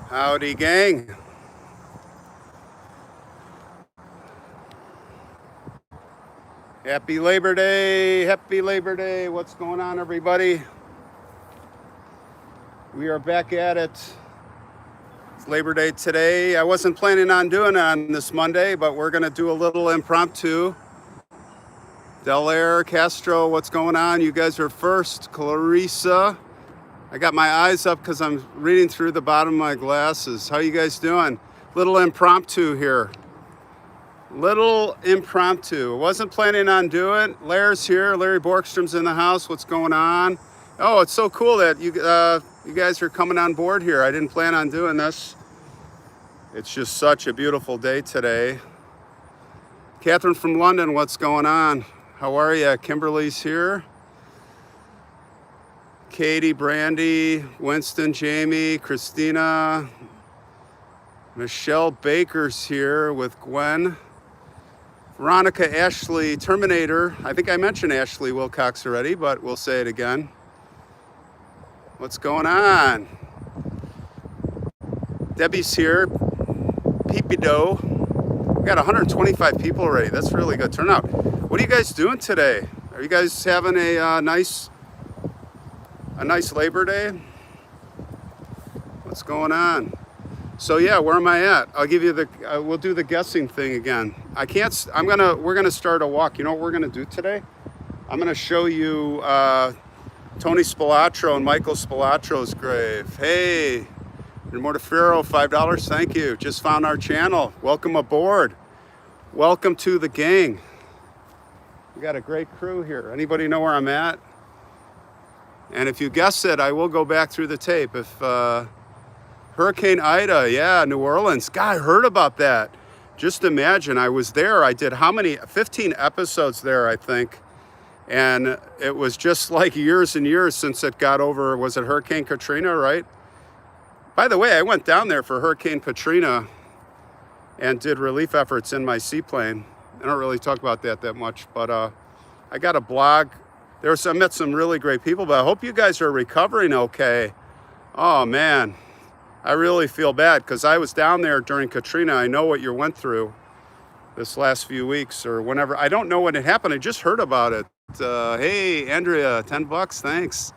Howdy, gang. Happy Labor Day. Happy Labor Day. What's going on, everybody? We are back at it. It's Labor Day today. I wasn't planning on doing it on this Monday, but we're going to do a little impromptu. Del Air, Castro, what's going on? You guys are first. Clarissa. I got my eyes up because I'm reading through the bottom of my glasses. How you guys doing? Little impromptu here. Little impromptu. Wasn't planning on doing it. Larry's here. Larry Borkstrom's in the house. What's going on? Oh, it's so cool that you guys are coming on board here. I didn't plan on doing this. It's just such a beautiful day today. Catherine from London, what's going on? How are you? Kimberly's here. Katie, Brandy, Winston, Jamie, Christina, Michelle Baker's here with Gwen. Veronica, Ashley, Terminator. I think I mentioned Ashley Wilcox already, but we'll say it again. What's going on? Debbie's here. Peepido. We got 125 people already. That's really good turnout. What are you guys doing today? Are you guys having a nice Labor Day? What's going on? So yeah, where am I at? I'll give you we'll do the guessing thing again. We're gonna start a walk. You know what we're gonna do today? I'm gonna show you Tony Spilatro and Michael Spilatro's grave. Hey, Mortifero, $5, thank you. Just found our channel. Welcome aboard. Welcome to the gang. We got a great crew here. Anybody know where I'm at? And if you guess it, I will go back through the tape. If Hurricane Ida, yeah, New Orleans. God, I heard about that. Just imagine, I was there. I did 15 episodes there, I think. And it was just like years and years since it got over. Was it Hurricane Katrina, right? By the way, I went down there for Hurricane Katrina and did relief efforts in my seaplane. I don't really talk about that much, but I got a blog. I met some really great people, but I hope you guys are recovering okay. Oh man, I really feel bad because I was down there during Katrina. I know what you went through this last few weeks or whenever. I don't know when it happened. I just heard about it. Hey, Andrea, $10, thanks.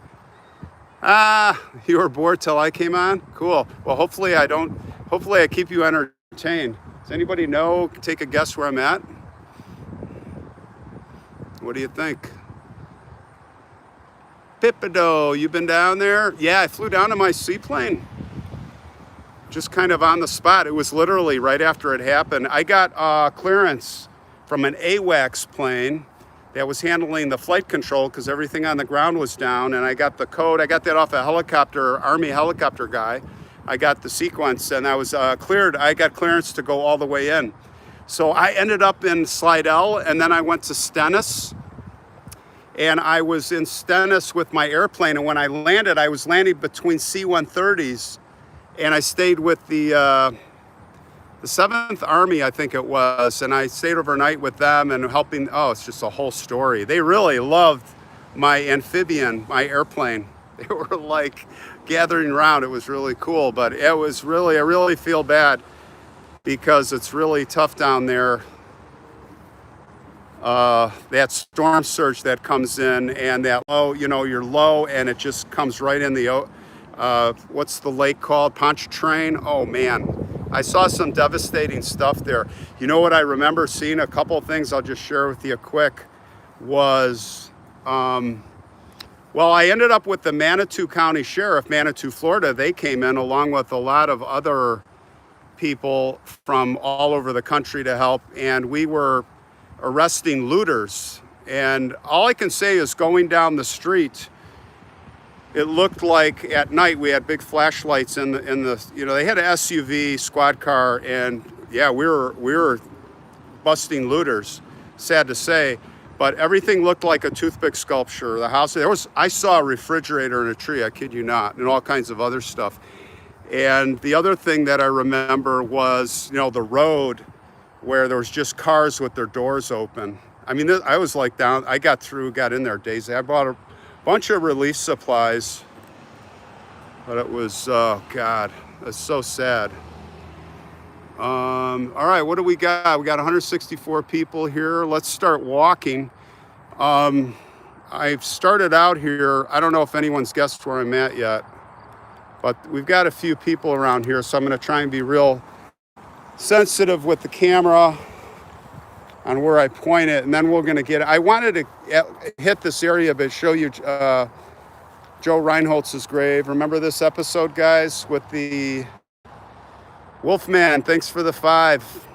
You were bored till I came on? Cool. Well, hopefully I keep you entertained. Does anybody know, take a guess where I'm at? What do you think? Pippido, you been down there? Yeah, I flew down to my seaplane. Just kind of on the spot. It was literally right after it happened. I got clearance from an AWACS plane that was handling the flight control because everything on the ground was down, and I got the code. I got that off a helicopter, Army helicopter guy. I got the sequence, and I was cleared. I got clearance to go all the way in. So I ended up in Slidell, and then I went to Stennis. And I was in Stennis with my airplane, and when I landed, I was landing between C-130s, and I stayed with the 7th Army, I think it was, and I stayed overnight with them and helping. Oh, it's just a whole story. They really loved my amphibian, my airplane. They were like gathering around. It was really cool, but it was really, I really feel bad because it's really tough down there. That storm surge that comes in, and that low, you're low and it just comes right in the, what's the lake called? Pontchartrain. Oh man, I saw some devastating stuff there. You know what I remember seeing? A couple of things I'll just share with you quick was, well, I ended up with the Manitou County Sheriff, Manitou, Florida. They came in along with a lot of other people from all over the country to help, and we were arresting looters. And all I can say is going down the street, it looked like at night we had big flashlights in the they had an SUV squad car, and yeah, we were busting looters, sad to say, but everything looked like a toothpick sculpture. The house, I saw a refrigerator in a tree, I kid you not, and all kinds of other stuff. And the other thing that I remember was, the road where there was just cars with their doors open. I mean, I was like I got in there days. I bought a bunch of relief supplies, but it was, oh God, It's so sad. All right, what do we got? We got 164 people here. Let's start walking. I've started out here. I don't know if anyone's guessed where I'm at yet, but we've got a few people around here, so I'm going to try and be real sensitive with the camera on where I point it, and then we're going to get it. I wanted to hit this area, but show you Joe Reinholtz's grave. Remember this episode, guys, with the Wolfman? Thanks for the 5.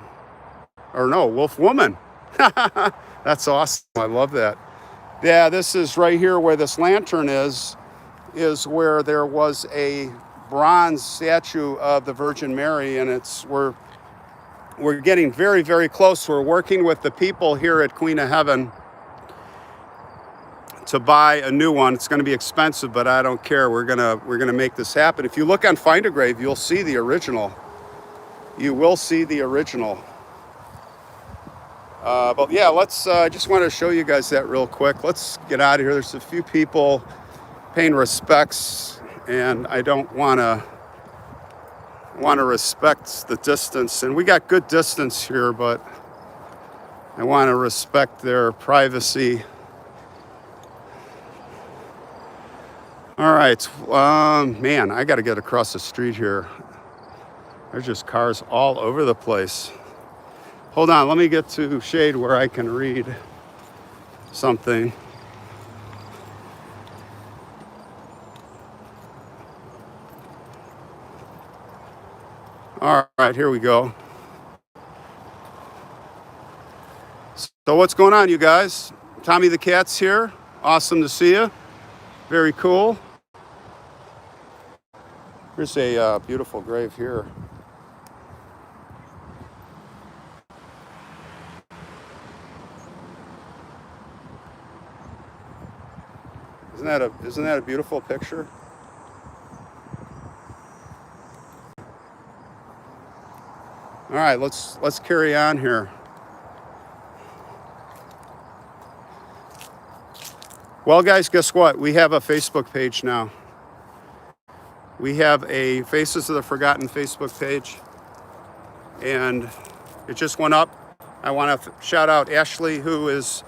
Or no, Wolf Woman. That's awesome. I love that. Yeah, this is right here where this lantern is where there was a bronze statue of the Virgin Mary, and we're getting very, very close. We're working with the people here at Queen of Heaven to buy a new one. It's going to be expensive, but I don't care. We're gonna make this happen. If you look on Find a Grave, you'll see the original. You will see the original. But yeah, I just want to show you guys that real quick. Let's get out of here. There's a few people paying respects, and I don't want to respect the distance. And we got good distance here, but I want to respect their privacy. All right, man, I got to get across the street here. There's just cars all over the place. Hold on, let me get to shade where I can read something. All right, here we go. So what's going on, you guys? Tommy the Cat's here. Awesome to see you. Very cool. Here's a beautiful grave here. Isn't that a beautiful picture? All right, let's carry on here. Well, guys, guess what? We have a Facebook page now. We have a Faces of the Forgotten Facebook page, and it just went up. I want to shout out Ashley, who is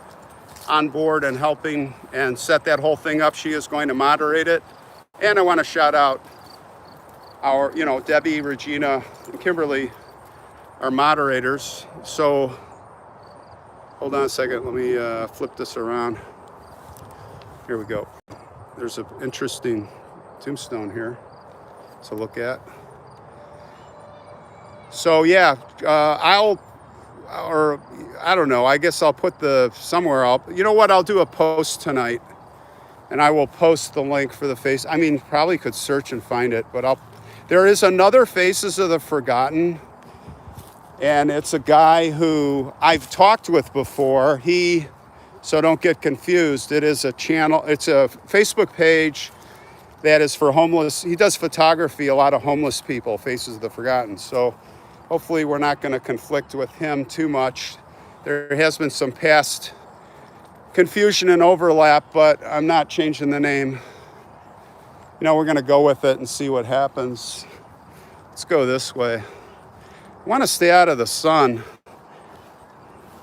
on board and helping and set that whole thing up. She is going to moderate it. And I want to shout out our, Debbie, Regina, and Kimberly, our moderators. So hold on a second. Let me flip this around. Here we go. There's an interesting tombstone here to look at. So yeah, I don't know, I guess I'll put somewhere. You know what, I'll do a post tonight, and I will post the link for the face. I mean, probably could search and find it, but there is another Faces of the Forgotten, and it's a guy who I've talked with before. So don't get confused. It is a channel, it's a Facebook page that is for homeless. He does photography, a lot of homeless people, Faces of the Forgotten. So hopefully we're not going to conflict with him too much. There has been some past confusion and overlap, but I'm not changing the name. We're going to go with it and see what happens. Let's go this way. I want to stay out of the sun,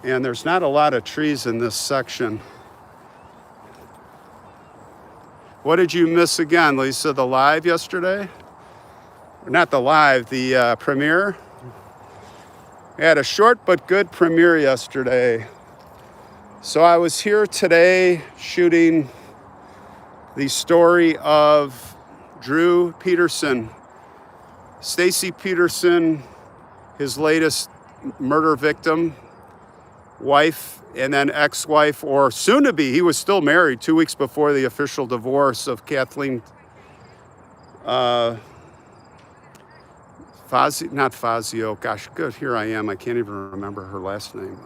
and there's not a lot of trees in this section. What did you miss again, Lisa? The live yesterday? Not the live, the premiere? We had a short but good premiere yesterday. So I was here today shooting the story of Drew Peterson, Stacy Peterson, his latest murder victim, wife, and then ex-wife, or soon to be. He was still married 2 weeks before the official divorce of Kathleen not Fazio. Gosh, good. Here I am. I can't even remember her last name.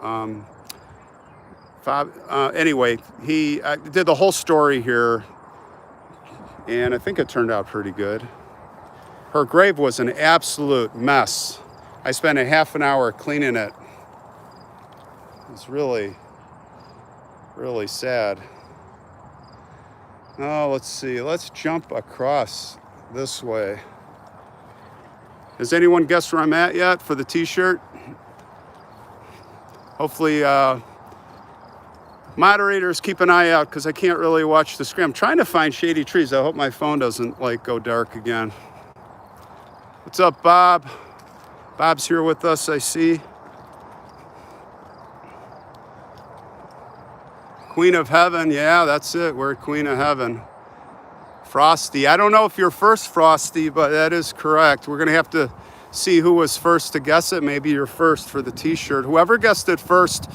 Anyway, he did the whole story here, and I think it turned out pretty good. Her grave was an absolute mess. I spent a half an hour cleaning it. It's really, really sad. Oh, let's see. Let's jump across this way. Has anyone guessed where I'm at yet for the t-shirt? Hopefully, moderators keep an eye out because I can't really watch the screen. I'm trying to find shady trees. I hope my phone doesn't like go dark again. What's up, Bob? Bob's here with us, I see. Queen of Heaven, yeah, that's it. We're at Queen of Heaven. Frosty, I don't know if you're first, Frosty, but that is correct. We're gonna have to see who was first to guess it. Maybe you're first for the t-shirt. Whoever guessed it first,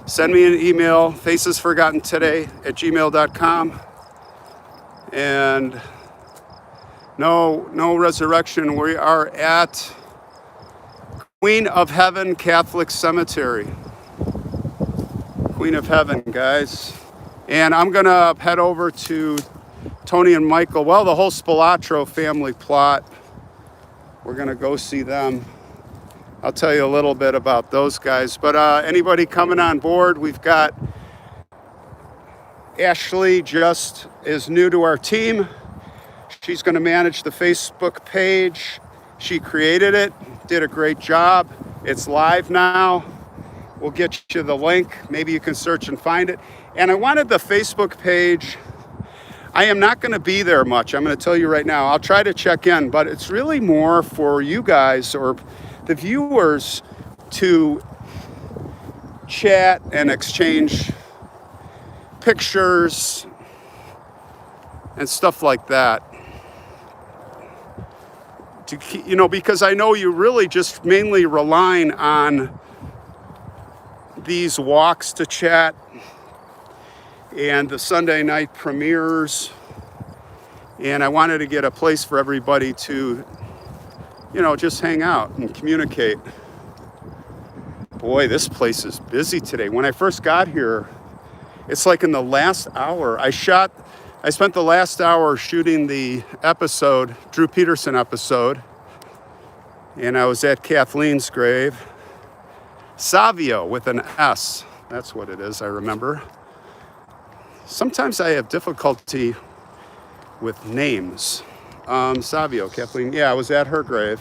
send me an email, facesforgottentoday@gmail.com. And no resurrection. We are at Queen of Heaven Catholic Cemetery. Queen of Heaven, guys. And I'm gonna head over to Tony and Michael. Well, the whole Spilatro family plot. We're gonna go see them. I'll tell you a little bit about those guys. But anybody coming on board, we've got Ashley just is new to our team. She's gonna manage the Facebook page. She created it, did a great job. It's live now. We'll get you the link. Maybe you can search and find it. And I wanted the Facebook page. I am not gonna be there much. I'm gonna tell you right now. I'll try to check in, but it's really more for you guys or the viewers to chat and exchange pictures and stuff like that. You know, because I know you really just mainly relying on these walks to chat and the Sunday night premieres. And I wanted to get a place for everybody to, you know, just hang out and communicate. Boy, this place is busy today. When I first got here, it's like in the last hour, I spent the last hour shooting the episode, Drew Peterson episode, and I was at Kathleen's grave. Savio with an S, that's what it is, I remember. Sometimes I have difficulty with names. Savio, Kathleen, yeah, I was at her grave.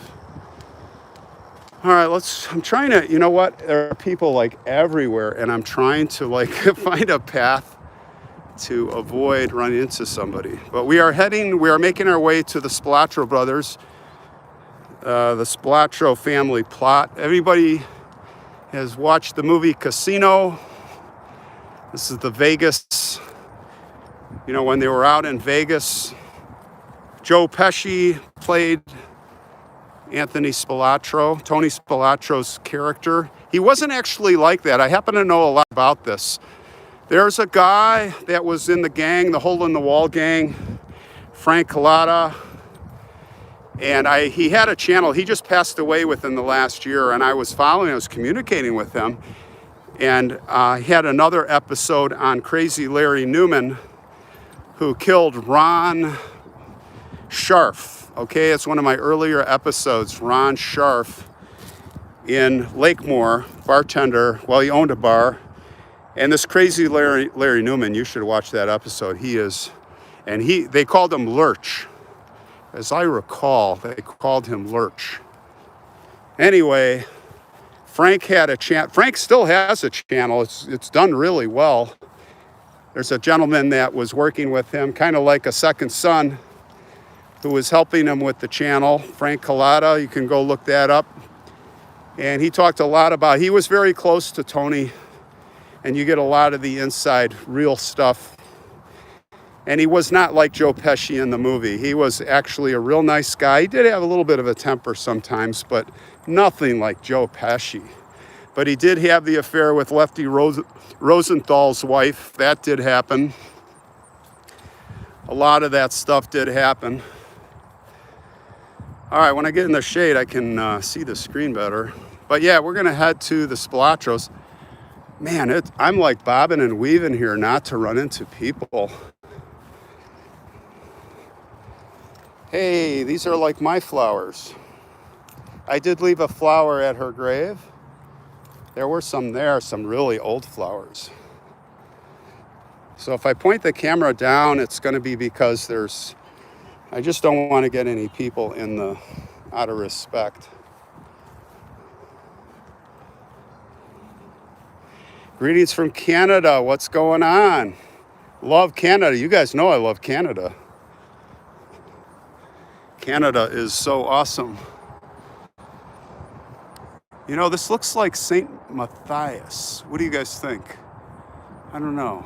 All right, I'm trying to, you know what? There are people like everywhere, and I'm trying to like find a path to avoid running into somebody. But we are making our way to the Spilatro brothers, the Spilatro family plot. Everybody has watched the movie Casino. This is the Vegas, you know, when they were out in Vegas. Joe Pesci played Anthony Spilatro, Tony Spilatro's character. He wasn't actually like that. I happen to know a lot about this. There's a guy that was in the gang, the Hole in the Wall gang, Frank Collada, and he had a channel. He just passed away within the last year, and I was communicating with him, and he had another episode on Crazy Larry Newman, who killed Ron Scharf. Okay, it's one of my earlier episodes. Ron Scharf in Lakemore, bartender. Well, he owned a bar. And this Crazy Larry Newman, you should watch that episode. They called him Lurch. As I recall, they called him Lurch. Anyway, Frank had a channel. Frank still has a channel. It's done really well. There's a gentleman that was working with him, kind of like a second son, who was helping him with the channel, Frank Collada. You can go look that up. And he talked a lot about, he was very close to Tony, and you get a lot of the inside real stuff. And he was not like Joe Pesci in the movie. He was actually a real nice guy. He did have a little bit of a temper sometimes, but nothing like Joe Pesci. But he did have the affair with Lefty Rosenthal's wife. That did happen. A lot of that stuff did happen. All right, when I get in the shade, I can see the screen better. But yeah, we're gonna head to the Spilatros. Man, I'm like bobbing and weaving here not to run into people. Hey, these are like my flowers. I did leave a flower at her grave. There were some there, some really old flowers. So if I point the camera down, it's gonna be because I just don't want to get any people in out of respect. Greetings from Canada. What's going on? Love Canada. You guys know I love Canada. Canada is so awesome. You know, this looks like St. Matthias. What do you guys think? I don't know.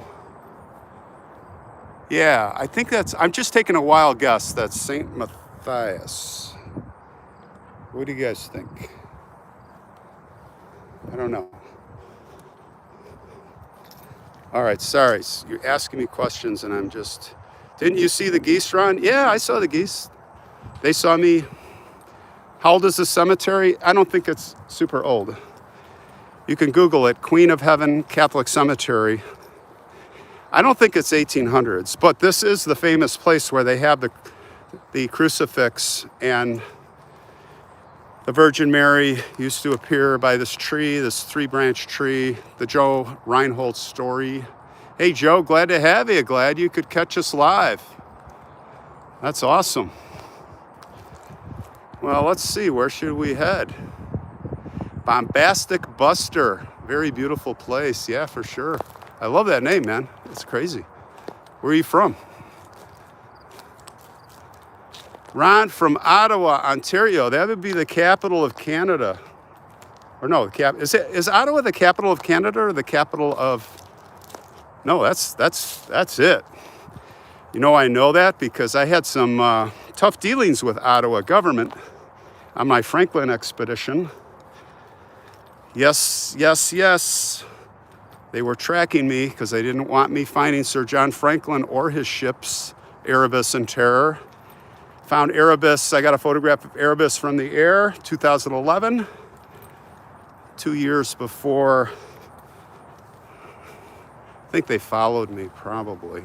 Yeah, I think I'm just taking a wild guess. That's St. Matthias. What do you guys think? I don't know. All right, sorry. You're asking me questions and I'm just... Didn't you see the geese run? Yeah, I saw the geese. They saw me. How old is the cemetery? I don't think it's super old. You can Google it, Queen of Heaven Catholic Cemetery. I don't think it's 1800s, but this is the famous place where they have the crucifix, and the Virgin Mary used to appear by this tree, this 3-branch tree, the Joe Reinhold story. Hey Joe, glad to have you. Glad you could catch us live. That's awesome. Well, let's see, where should we head? Bombastic Buster, very beautiful place. Yeah, for sure. I love that name, man. It's crazy. Where are you from? Ron from Ottawa, Ontario. That would be the capital of Canada. Or no, is Ottawa the capital of Canada or the capital of... No, that's it. You know, I know that because I had some tough dealings with Ottawa government on my Franklin expedition. Yes, yes, yes. They were tracking me because they didn't want me finding Sir John Franklin or his ships, Erebus and Terror. Found Erebus. I got a photograph of Erebus from the air, 2011. 2 years before. I think they followed me, probably.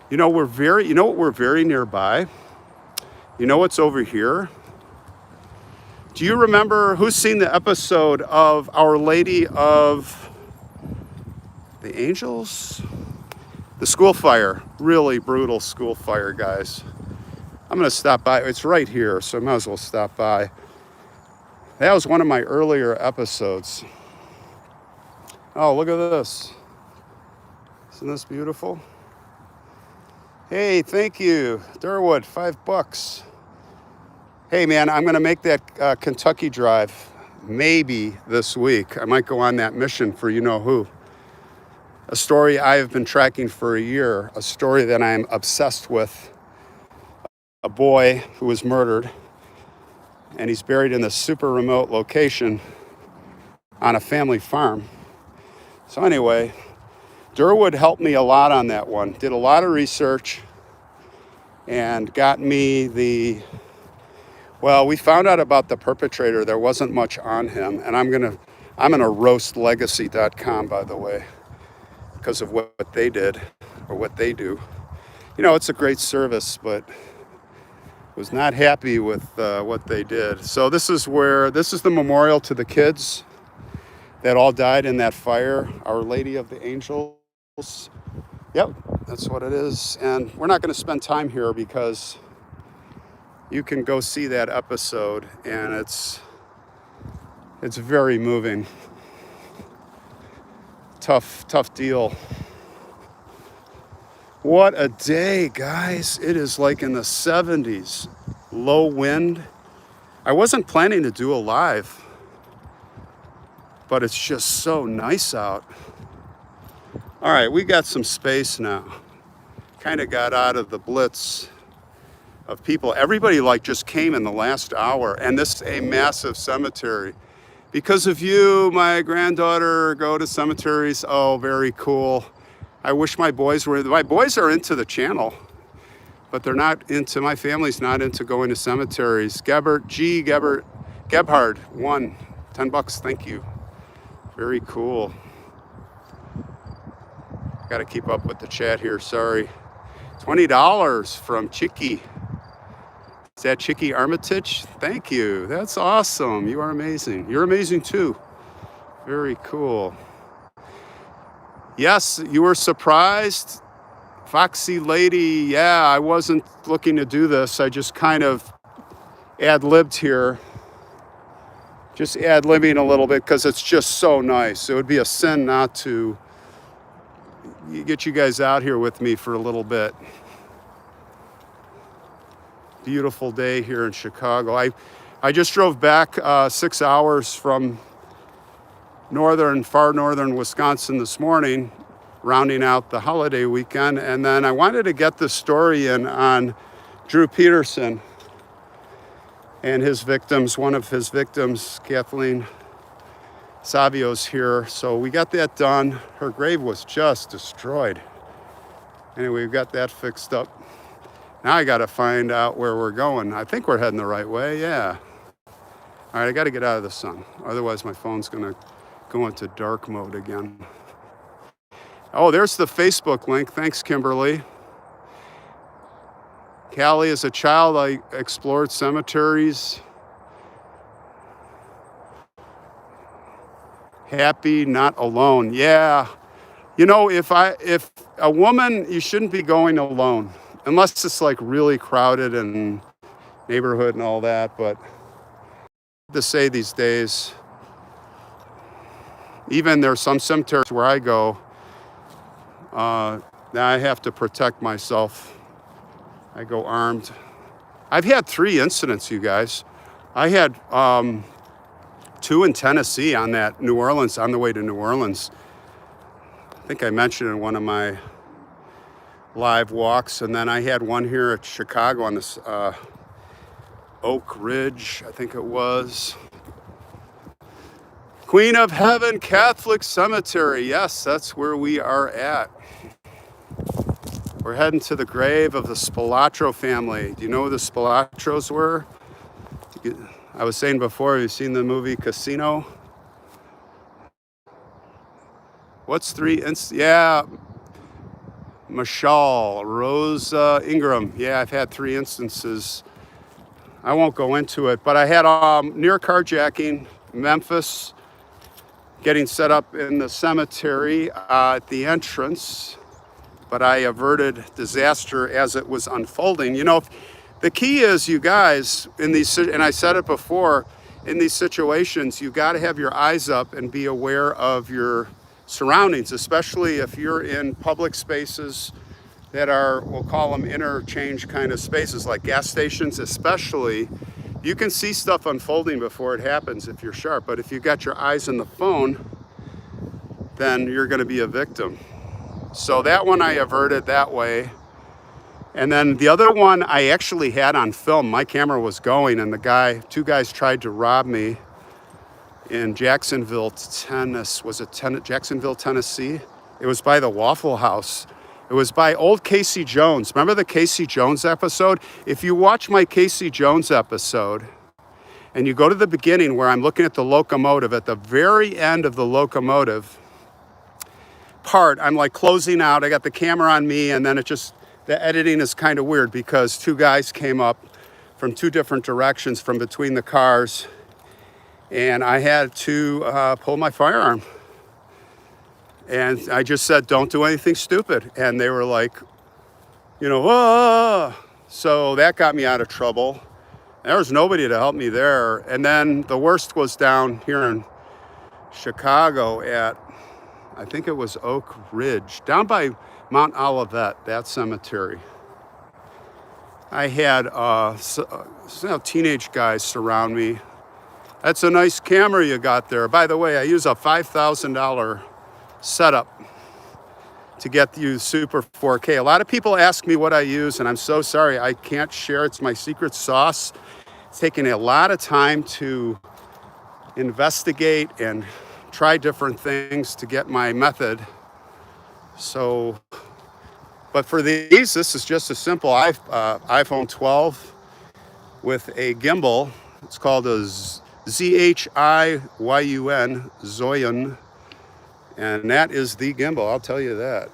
You know, what we're very nearby? You know what's over here? Do you remember, who's seen the episode of Our Lady of the Angels? The school fire, really brutal school fire, guys. I'm gonna stop by, it's right here, so I might as well stop by. That was one of my earlier episodes. Oh, look at this. Isn't this beautiful? Hey, thank you. Durwood, $5. Hey man, I'm gonna make that Kentucky drive maybe this week. I might go on that mission for you know who. A story I have been tracking for a year, a story that I'm obsessed with. A boy who was murdered, and he's buried in this super remote location on a family farm. So anyway, Durwood helped me a lot on that one, did a lot of research, and got me well, we found out about the perpetrator. There wasn't much on him, and I'm gonna roast legacy.com, by the way, because of what they did or what they do. You know, it's a great service, but was not happy with what they did. So this is the memorial to the kids that all died in that fire. Our Lady of the Angels. Yep, that's what it is. And we're not going to spend time here because you can go see that episode, and it's very moving. Tough deal. What a day, guys. It is like in the 70s. Low wind. I wasn't planning to do a live, but it's just so nice out. All right, we got some space now. Kind of got out of the blitz of people. Everybody just came in the last hour, and this is a massive cemetery. Because of you, my granddaughter go to cemeteries. Oh, very cool. I wish my boys are into the channel, but they're not into, my family's not into going to cemeteries. Gebhard, $1, $10, thank you. Very cool. Got to keep up with the chat here, sorry. $20 from Chicky. Is that Chicky Armitage? Thank you. That's awesome. You are amazing. You're amazing too. Very cool. Yes, you were surprised. Foxy Lady, yeah, I wasn't looking to do this. I just kind of ad-libbed here. Just ad-libbing a little bit because it's just so nice. It would be a sin not to get you guys out here with me for a little bit. Beautiful day here in Chicago. I just drove back 6 hours from far northern Wisconsin this morning, rounding out the holiday weekend, and then I wanted to get the story in on Drew Peterson and his victims. One of his victims, Kathleen Savio's here, so we got that done. Her grave was just destroyed. Anyway, we've got that fixed up. Now I got to find out where we're going. I think we're heading the right way, yeah. All right, I got to get out of the sun. Otherwise, my phone's going to go into dark mode again. Oh, there's the Facebook link. Thanks, Kimberly. Callie, as a child, I explored cemeteries. Happy, not alone. Yeah. You know, if a woman, you shouldn't be going alone. Unless it's like really crowded and neighborhood and all that. But to say these days, even there's some cemeteries where I go, now I have to protect myself. I go armed. I've had 3 incidents, you guys. I had 2 in Tennessee on the way to New Orleans. I think I mentioned in one of my live walks, and then I had one here at Chicago on this Oak Ridge, I think it was. Queen of Heaven Catholic Cemetery. Yes, that's where we are at. We're heading to the grave of the Spilatro family. Do you know who the Spilatros were? I was saying before, have you seen the movie Casino? What's 3 yeah. Michelle, Rosa Ingram. Yeah, I've had 3 instances. I won't go into it, but I had near carjacking, Memphis, getting set up in the cemetery at the entrance, but I averted disaster as it was unfolding. You know, the key is, you guys, in these, and I said it before, in these situations, you got to have your eyes up and be aware of your surroundings, especially if you're in public spaces that are, we'll call them interchange kind of spaces, like gas stations especially. You can see stuff unfolding before it happens if you're sharp, but if you got your eyes on the phone, then you're going to be a victim. So that one I averted that way. And then the other one I actually had on film. My camera was going, and 2 guys tried to rob me in Jacksonville, Tennessee. Was it Jacksonville, Tennessee? It was by the Waffle House. It was by old Casey Jones. Remember the Casey Jones episode? If you watch my Casey Jones episode and you go to the beginning where I'm looking at the locomotive, at the very end of the locomotive part, I'm like closing out. I got the camera on me, and then the editing is kind of weird because 2 guys came up from 2 different directions from between the cars, and I had to pull my firearm. And I just said, don't do anything stupid. And they were like, you know, ah. So that got me out of trouble. There was nobody to help me there. And then the worst was down here in Chicago at, I think it was Oak Ridge, down by Mount Olivet, that cemetery. I had teenage guys surround me. That's a nice camera you got there. By the way, I use a $5,000 setup to get you super 4K. A lot of people ask me what I use, and I'm so sorry I can't share. It's my secret sauce. It's taking a lot of time to investigate and try different things to get my method. So, but for these, this is just a simple iPhone 12 with a gimbal. It's called a ZHIYUN, Zoyun. And that is the gimbal, I'll tell you that.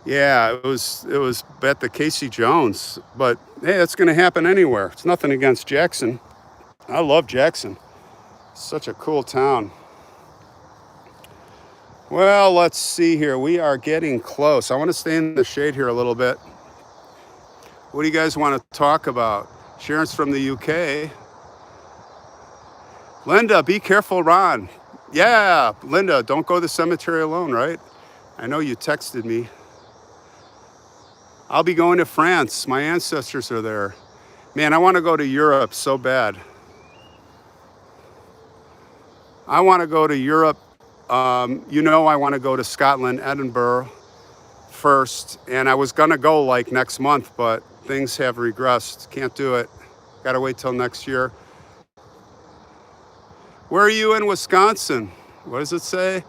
Yeah, it was at the Casey Jones, but hey, that's going to happen anywhere. It's nothing against Jackson. I love Jackson. It's such a cool town. Well, let's see here. We are getting close. I want to stay in the shade here a little bit. What do you guys want to talk about? Sharon's from the UK. Linda, be careful, Ron. Yeah, Linda, don't go to the cemetery alone, right? I know you texted me. I'll be going to France. My ancestors are there. Man, I want to go to Europe so bad. I want to go to Europe. I want to go to Scotland, Edinburgh first. And I was going to go like next month, but things have regressed. Can't do it. Got to wait till next year. Where are you in Wisconsin? What does it say?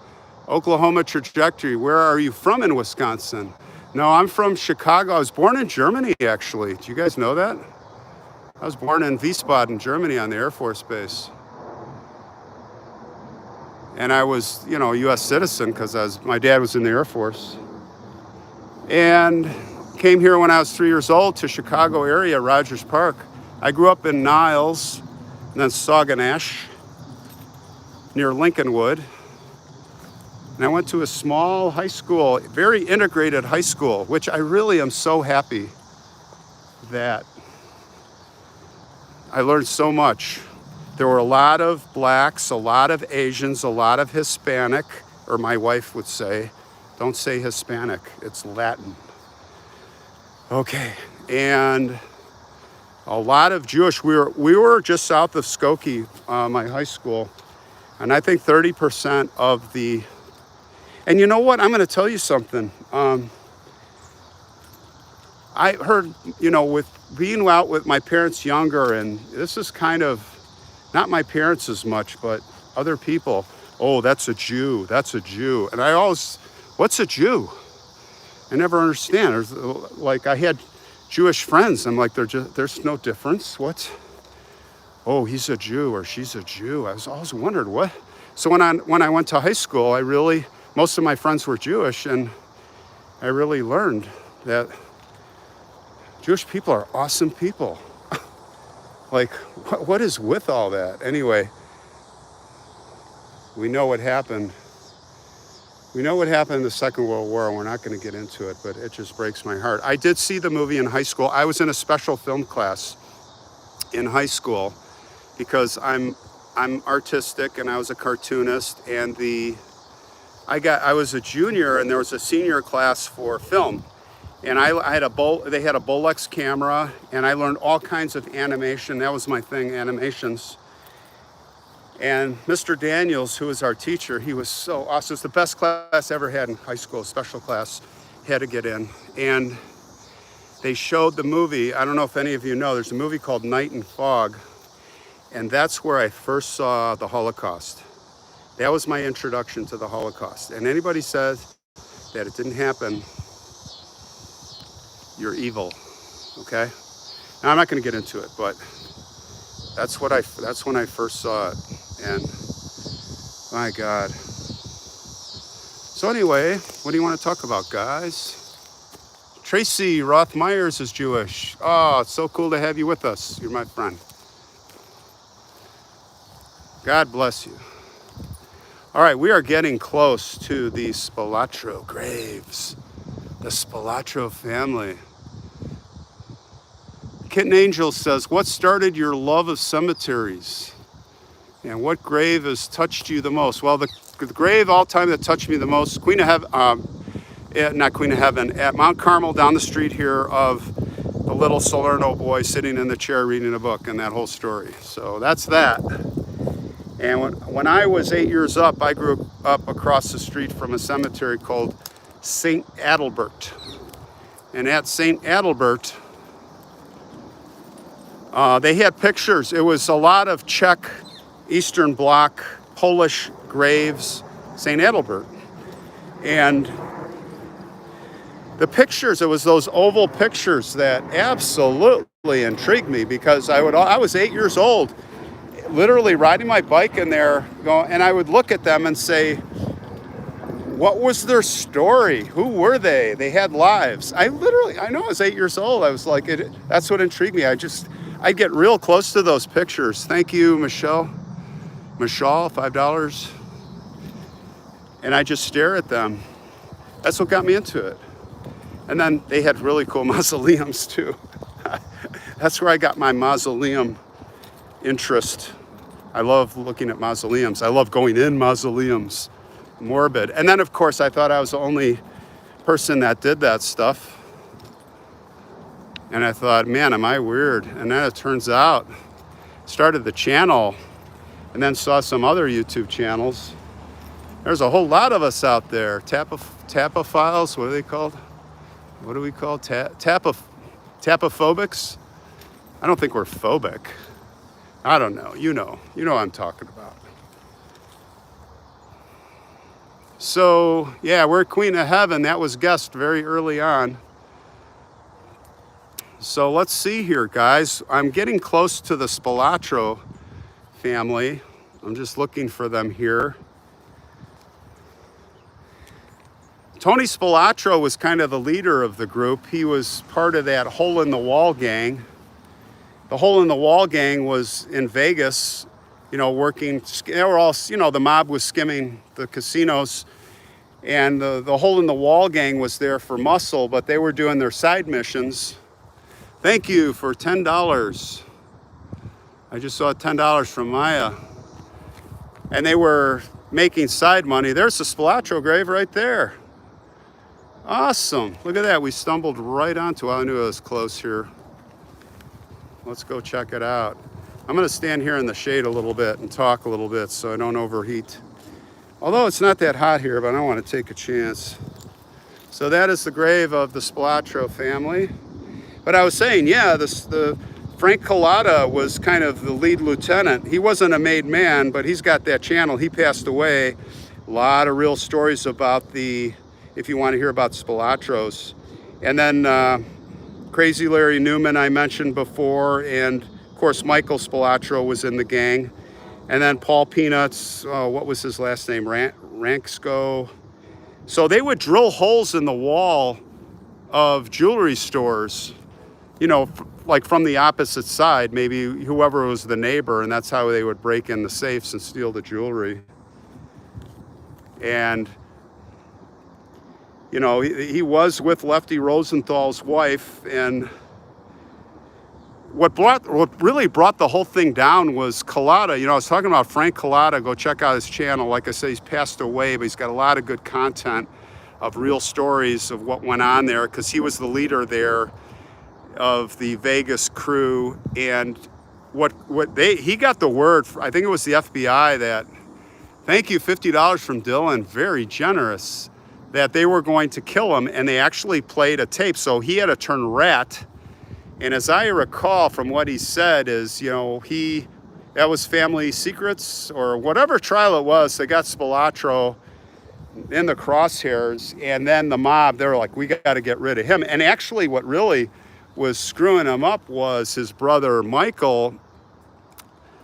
Oklahoma trajectory. Where are you from in Wisconsin? No, I'm from Chicago. I was born in Germany, actually. Do you guys know that? I was born in Wiesbaden, Germany, on the Air Force Base. And I was, a U.S. citizen because my dad was in the Air Force. And came here when I was 3 years old to Chicago area, Rogers Park. I grew up in Niles, and then Sauganash, near Lincolnwood. And I went to a small high school, very integrated high school, which I really am so happy that I learned so much. There were a lot of blacks, a lot of Asians, a lot of Hispanic, or my wife would say, don't say Hispanic, it's Latin. Okay, and a lot of Jewish. We were just south of Skokie, my high school, and I think 30% of the, and you know what, I'm gonna tell you something. I heard, with being out with my parents younger, and this is kind of, not my parents as much, but other people, oh, that's a Jew, that's a Jew. And I always, what's a Jew? I never understand. Like, I had Jewish friends. I'm like, there's no difference. What? Oh, he's a Jew or she's a Jew. I was always wondered what. So when I went to high school, most of my friends were Jewish, and I really learned that Jewish people are awesome people. Like, what is with all that? Anyway, we know what happened. We know what happened in the Second World War, and we're not going to get into it, but it just breaks my heart. I did see the movie in high school. I was in a special film class in high school because I'm artistic, and I was a cartoonist, and I was a junior, and there was a senior class for film. And they had a Bolex camera, and I learned all kinds of animation. That was my thing, animations. And Mr. Daniels, who was our teacher, he was so awesome. It was the best class I ever had in high school, special class, had to get in. And they showed the movie. I don't know if any of you know, there's a movie called Night and Fog. And that's where I first saw the Holocaust. That was my introduction to the Holocaust. And anybody says that it didn't happen, you're evil, okay? Now, I'm not going to get into it, but that's when I first saw it, and my God. So anyway, what do you want to talk about, guys? Tracy Roth-Myers is Jewish. Oh, it's so cool to have you with us. You're my friend. God bless you. All right, we are getting close to the Spalatro graves. The Spalatro family. Kitten Angel says, what started your love of cemeteries? And what grave has touched you the most? Well, the grave all time that touched me the most, Queen of Heaven, not Queen of Heaven, at Mount Carmel down the street here, of the little Salerno boy sitting in the chair reading a book, and that whole story. So that's that. And when I was 8 years up, I grew up across the street from a cemetery called St. Adalbert. And at St. Adalbert, they had pictures. It was a lot of Czech, Eastern Bloc, Polish graves, St. Adalbert. And the pictures, it was those oval pictures that absolutely intrigued me, because I was 8 years old, literally riding my bike in there, and I would look at them and say, what was their story? Who were they? They had lives. I know I was 8 years old. I was like, that's what intrigued me. I'd get real close to those pictures. Thank you, Michelle. Michelle, $5. And I just stare at them. That's what got me into it. And then they had really cool mausoleums too. That's where I got my mausoleum interest. I love looking at mausoleums. I love going in mausoleums. Morbid. And then, of course, I thought I was the only person that did that stuff. And I thought, man, am I weird? And then it turns out, started the channel and then saw some other YouTube channels. There's a whole lot of us out there. Tapophiles, what are they called? What do we call tapophobics? I don't think we're phobic. I don't know. You know what I'm talking about. So yeah, we're Queen of Heaven. That was guessed very early on. So let's see here, guys. I'm getting close to the Spalatro family. I'm just looking for them here. Tony Spalatro was kind of the leader of the group. He was part of that Hole in the Wall gang. The Hole in the Wall gang was in Vegas, working. They were all, the mob was skimming the casinos, and the Hole in the Wall gang was there for muscle, but they were doing their side missions. Thank you for $10. I just saw $10 from Maya. And they were making side money. There's the Spalatro grave right there. Awesome. Look at that. We stumbled right onto it. I knew it was close here. Let's go check it out. I'm going to stand here in the shade a little bit and talk a little bit so I don't overheat. Although it's not that hot here, but I want to take a chance. So that is the grave of the Spalatro family. But I was saying, yeah, the Frank Collada was kind of the lead lieutenant. He wasn't a made man, but he's got that channel. He passed away. A lot of real stories about if you want to hear about Spalatros. And then Crazy Larry Newman I mentioned before, and of course Michael Spalatro was in the gang. And then Paul Peanuts, what was his last name? Ranksko. So they would drill holes in the wall of jewelry stores, like from the opposite side, maybe whoever was the neighbor, and that's how they would break in the safes and steal the jewelry. And he was with Lefty Rosenthal's wife, and what really brought the whole thing down was Collada. I was talking about Frank Collada. Go check out his channel. Like I said, he's passed away, but he's got a lot of good content of real stories of what went on there, because he was the leader there of the Vegas crew. And he got the word, I think it was the FBI, that, thank you, $50 from Dylan, very generous, that they were going to kill him, and they actually played a tape. So he had to turn rat. And as I recall from what he said is, that was family secrets or whatever trial it was. They got Spalatro in the crosshairs, and then the mob, they were like, we got to get rid of him. And actually what really was screwing him up was his brother, Michael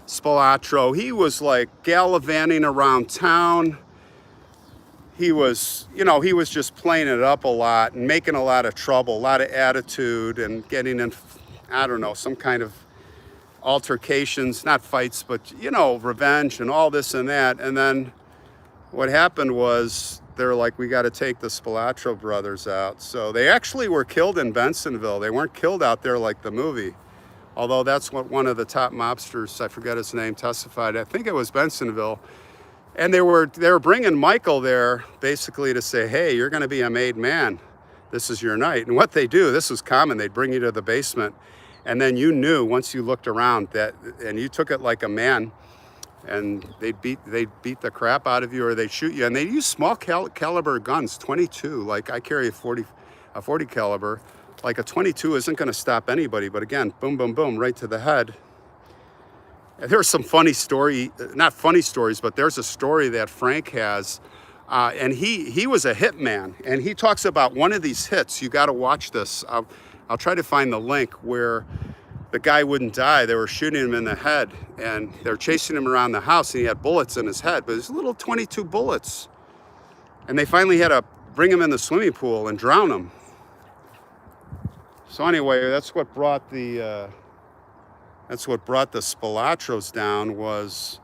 Spalatro. He was like gallivanting around town. He was just playing it up a lot and making a lot of trouble, a lot of attitude, and getting in, I don't know, some kind of altercations, not fights, but, revenge and all this and that. And then what happened was they're like, we got to take the Spalatro brothers out. So they actually were killed in Bensonville. They weren't killed out there like the movie. Although that's what one of the top mobsters, I forget his name, testified. I think it was Bensonville. And they were bringing Michael there basically to say, hey, you're going to be a made man. This is your night. And what they do, this was common. They'd bring you to the basement. And then you knew once you looked around that, and you took it like a man, and they'd beat the crap out of you, or they'd shoot you. And they use small caliber guns, 22. Like I carry a 40 caliber. Like a 22 isn't going to stop anybody. But again, boom, boom, boom, right to the head. There's some funny story, not funny stories, but there's a story that Frank has, and he was a hitman, and he talks about one of these hits. You got to watch this. I'll try to find the link where the guy wouldn't die. They were shooting him in the head, and they're chasing him around the house, and he had bullets in his head, but it's little 22 bullets, and they finally had to bring him in the swimming pool and drown him. So anyway, that's what brought the Spalatros down, was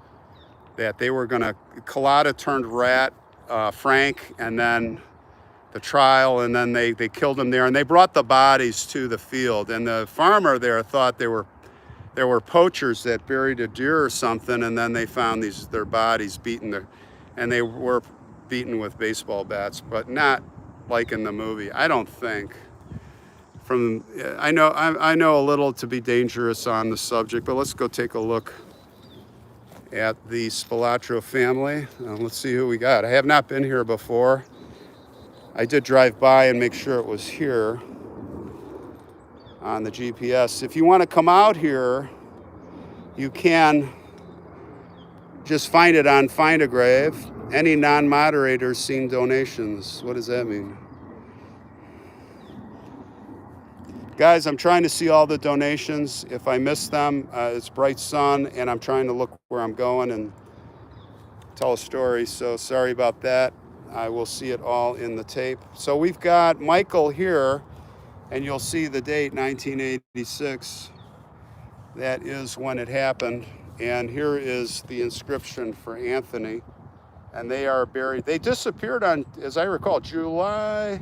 that they were going to, Collada turned rat, Frank, and then the trial, and then they killed them there, and they brought the bodies to the field, and the farmer there thought there were poachers that buried a deer or something, and then they found their bodies beaten, and they were beaten with baseball bats, but not like in the movie, I don't think. I know a little to be dangerous on the subject, but let's go take a look at the Spalatro family. Let's see who we got. I have not been here before. I did drive by and make sure it was here on the GPS. If you want to come out here, you can just find it on Find a Grave. Any non-moderators seen donations? What does that mean? Guys, I'm trying to see all the donations. If I miss them, it's bright sun, and I'm trying to look where I'm going and tell a story, so sorry about that. I will see it all in the tape. So we've got Michael here, and you'll see the date, 1986. That is when it happened. And here is the inscription for Anthony. And they are buried. They disappeared on, as I recall, July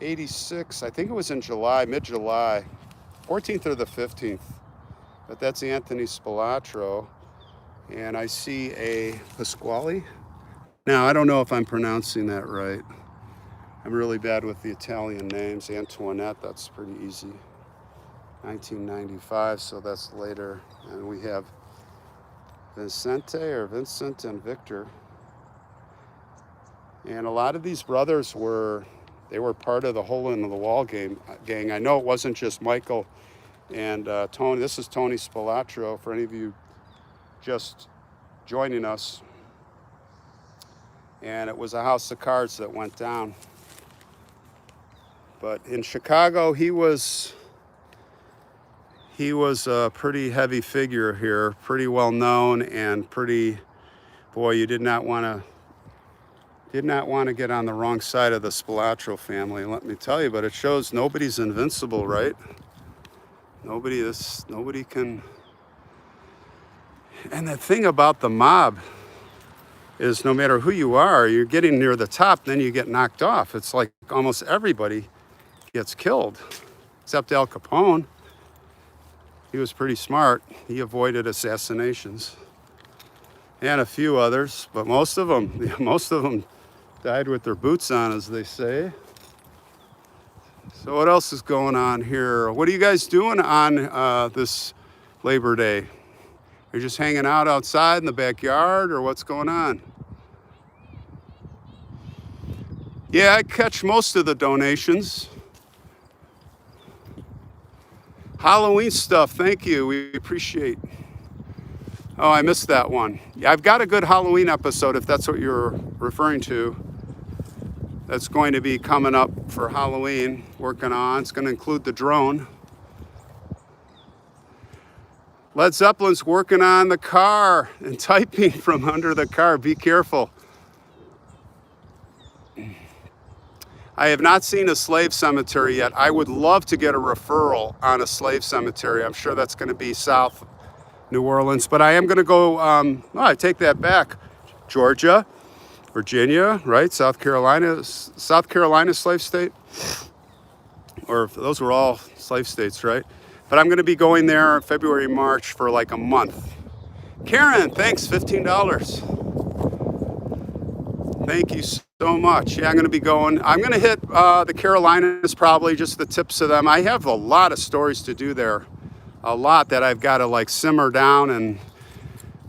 86. I think it was in July, mid-July, 14th or the 15th. But that's Anthony Spalatro. And I see a Pasquale. Now, I don't know if I'm pronouncing that right. I'm really bad with the Italian names. Antoinette, that's pretty easy. 1995, so that's later. And we have Vincent and Victor. And a lot of these brothers were part of the Hole in the Wall gang. I know it wasn't just Michael and Tony. This is Tony Spalatro, for any of you just joining us. And it was a house of cards that went down. But in Chicago, he was a pretty heavy figure here, pretty well known, and boy, you did not want to get on the wrong side of the Spalatro family, let me tell you. But it shows nobody's invincible, right? Nobody can. And the thing about the mob is, no matter who you are, you're getting near the top, then you get knocked off. It's like almost everybody gets killed, except Al Capone. He was pretty smart. He avoided assassinations, and a few others, but most of them died with their boots on, as they say. So what else is going on here? What are you guys doing on this Labor Day? You're just hanging out outside in the backyard, or what's going on? Yeah, I catch most of the donations. Halloween stuff, thank you, we appreciate. Oh, I missed that one. Yeah, I've got a good Halloween episode, if that's what you're referring to. That's going to be coming up for Halloween, working on. It's going to include the drone. Led Zeppelin's working on the car and typing from under the car. Be careful. I have not seen a slave cemetery yet. I would love to get a referral on a slave cemetery. I'm sure that's going to be South New Orleans, but I am going to go, I take that back. Georgia, Virginia, right? South Carolina slave state? Or those were all slave states, right? But I'm going to be going there February, March for like a month. Karen, thanks, $15. Thank you so much. Yeah, I'm going to be going. I'm going to hit the Carolinas, probably just the tips of them. I have a lot of stories to do there. A lot that I've got to like simmer down and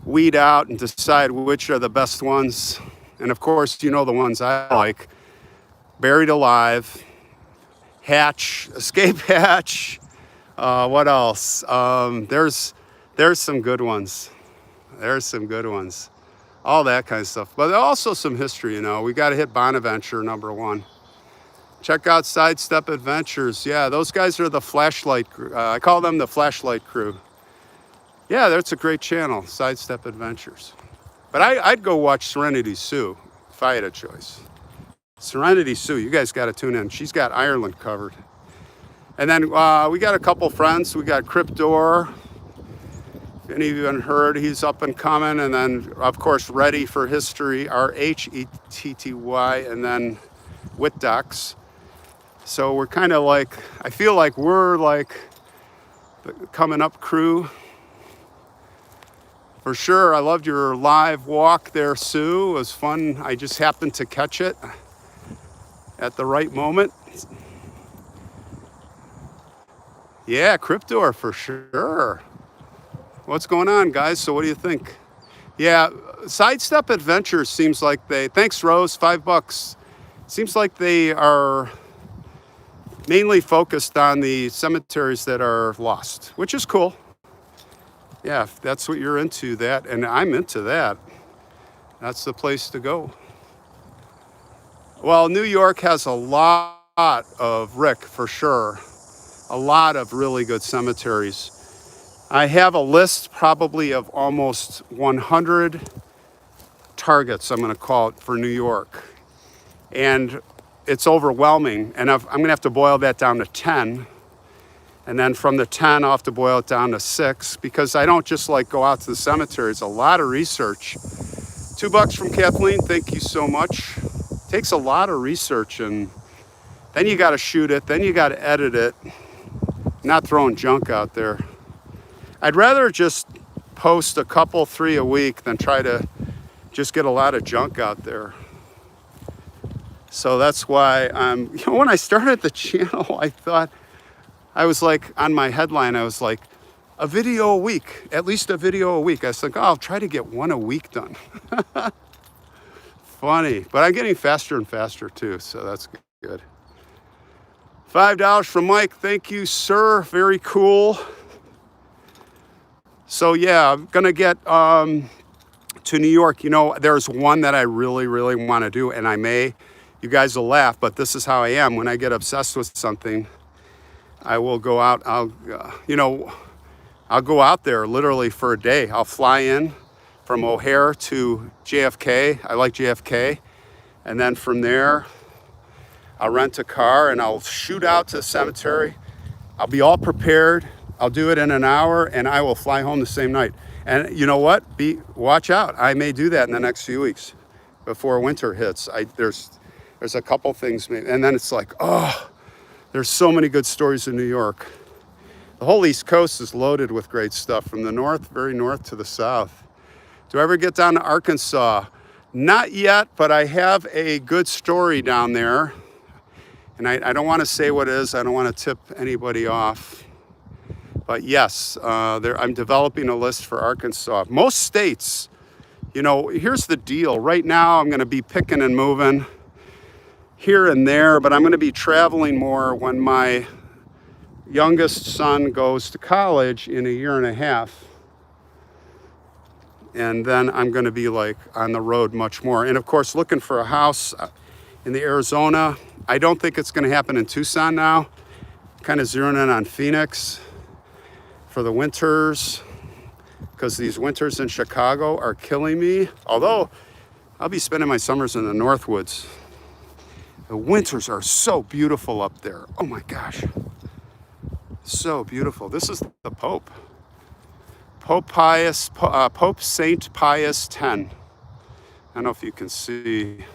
weed out and decide which are the best ones. And of course, you know the ones I like. Buried alive, hatch, escape hatch. What else? There's some good ones. There's some good ones. All that kind of stuff. But also some history, you know. We got to hit Bonaventure, #1. Check out Sidestep Adventures. Yeah, those guys are the flashlight crew. I call them the flashlight crew. Yeah, that's a great channel, Sidestep Adventures. But I'd go watch Serenity Sue if I had a choice. Serenity Sue, you guys got to tune in. She's got Ireland covered. And then we got a couple friends. We got Cryptor. If any of you haven't heard, he's up and coming. And then, of course, Ready for History, RHETTY. And then with decks. So we're kind of like, I feel like we're like the coming up crew. For sure, I loved your live walk there, Sue. It was fun. I just happened to catch it at the right moment. Yeah, Cryptor for sure. What's going on, guys? So what do you think? Yeah, Sidestep Adventures seems like thanks Rose, $5. Seems like they are mainly focused on the cemeteries that are lost, which is cool. Yeah, if that's what you're into, that, and I'm into that, that's the place to go. Well, New York has a lot of, Rick, for sure, a lot of really good cemeteries. I have a list probably of almost 100 targets, I'm going to call it, for New York. And it's overwhelming. And I'm going to have to boil that down to 10. And then from the 10, I'll have to boil it down to 6, because I don't just like go out to the cemetery. It's a lot of research. $2 from Kathleen. Thank you so much. Takes a lot of research, and then you got to shoot it. Then you got to edit it. Not throwing junk out there. I'd rather just post a couple, 3 a week than try to just get a lot of junk out there. So that's why when I started the channel, I thought, I was like, on my headline, I was like, a video a week, at least a video a week. I was like, oh, I'll try to get 1 a week done. Funny, but I'm getting faster and faster too, so that's good. $5 from Mike. Thank you, sir. Very cool. So yeah, I'm gonna get to New York. You know, there's one that I really, really want to do, and you guys will laugh, but this is how I am. When I get obsessed with something, I will go out. I'll go out there literally for a day. I'll fly in from O'Hare to JFK. I like JFK. And then from there, I'll rent a car and I'll shoot out to the cemetery. I'll be all prepared. I'll do it in an hour and I will fly home the same night. And you know what? Watch out. I may do that in the next few weeks before winter hits. There's a couple things, and then it's like, oh, there's so many good stories in New York. The whole East Coast is loaded with great stuff, from the north, very north, to the south. Do I ever get down to Arkansas? Not yet, but I have a good story down there. And I don't want to say what it is. I don't want to tip anybody off. But yes, I'm developing a list for Arkansas. Most states, here's the deal. Right now, I'm going to be picking and moving here and there, but I'm going to be traveling more when my youngest son goes to college in a year and a half. And then I'm going to be like on the road much more. And of course, looking for a house in the Arizona. I don't think it's going to happen in Tucson now. Kind of zeroing in on Phoenix for the winters, because these winters in Chicago are killing me. Although I'll be spending my summers in the Northwoods. The winters are so beautiful up there. Oh my gosh. So beautiful. This is the Pope. Pope Saint Pius X. I don't know if you can see,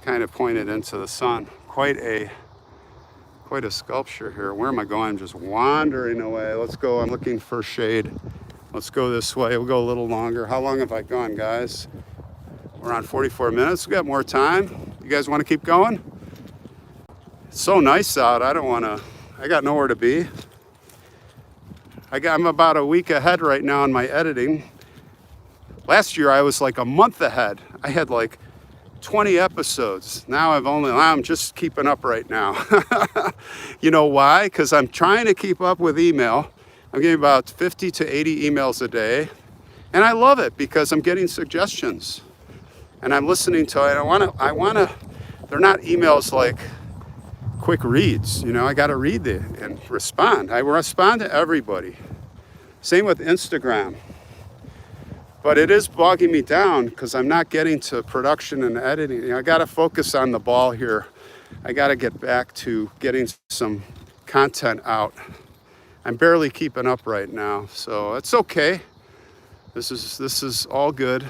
kind of pointed into the sun. Quite a sculpture here. Where am I going? I'm just wandering away. Let's go. I'm looking for shade. Let's go this way. We'll go a little longer. How long have I gone, guys? We're on 44 minutes. We got more time. You guys want to keep going? It's so nice out. I got nowhere to be. I'm about a week ahead right now in my editing. Last year I was like a month ahead. I had like 20 episodes. Now I'm just keeping up right now. You know why? Because I'm trying to keep up with email. I'm getting about 50 to 80 emails a day. And I love it because I'm getting suggestions. And I'm listening to it. They're not emails like quick reads. I got to read it and respond. I respond to everybody. Same with Instagram. But it is bogging me down because I'm not getting to production and editing. I got to focus on the ball here. I got to get back to getting some content out. I'm barely keeping up right now, so it's okay. This is all good.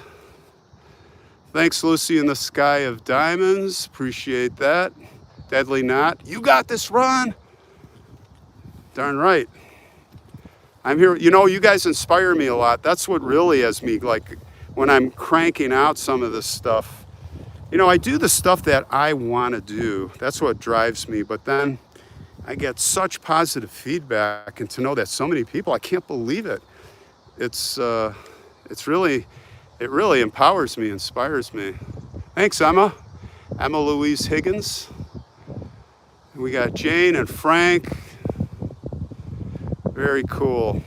Thanks, Lucy in the Sky of Diamonds. Appreciate that. Deadly Knot. You got this, Ron. Darn right. I'm here. You know, you guys inspire me a lot. That's what really has me, like, when I'm cranking out some of this stuff. You know, I do the stuff that I want to do. That's what drives me. But then I get such positive feedback, and to know that so many people, I can't believe it. It's really, it really empowers me, inspires me. Thanks, Emma Louise Higgins. We got Jane and Frank. Very cool.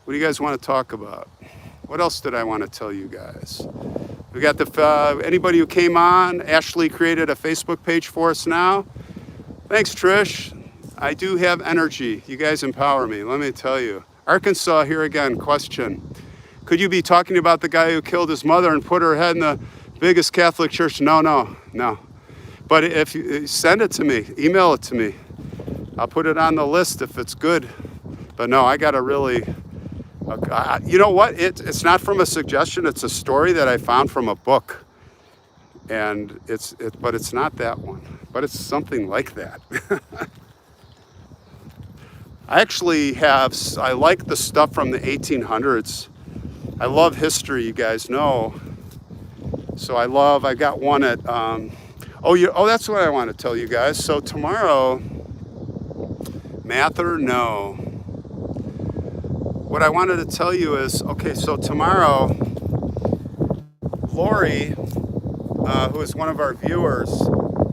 What do you guys want to talk about? What else did I want to tell you guys? We got the, anybody who came on, Ashley created a Facebook page for us now. Thanks, Trish. I do have energy. You guys empower me, let me tell you. Arkansas, here again, question. Could you be talking about the guy who killed his mother and put her head in the biggest Catholic church? No. But if you send it to me, email it to me. I'll put it on the list if it's good. But no, I gotta really, you know what? It's not from a suggestion, it's a story that I found from a book. And but it's not that one, but it's something like that. I actually I like the stuff from the 1800s. I love history, you guys know. So I got one at, that's what I want to tell you guys. So tomorrow, math or no, what I wanted to tell you is, okay, so tomorrow, Lori, who is one of our viewers,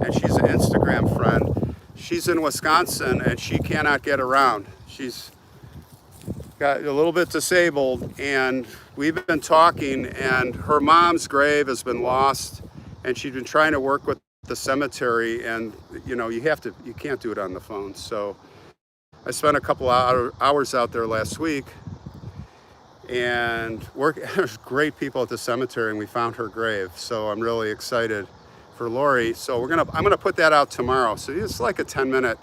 and she's an Instagram friend, she's in Wisconsin and she cannot get around. She's got a little bit disabled, and we've been talking, and her mom's grave has been lost, and she's been trying to work with the cemetery, and you know, you can't do it on the phone. So I spent a couple hours out there last week, and there's great people at the cemetery, and we found her grave. So I'm really excited for Lori. So I'm gonna put that out tomorrow. So it's like a 10-minute.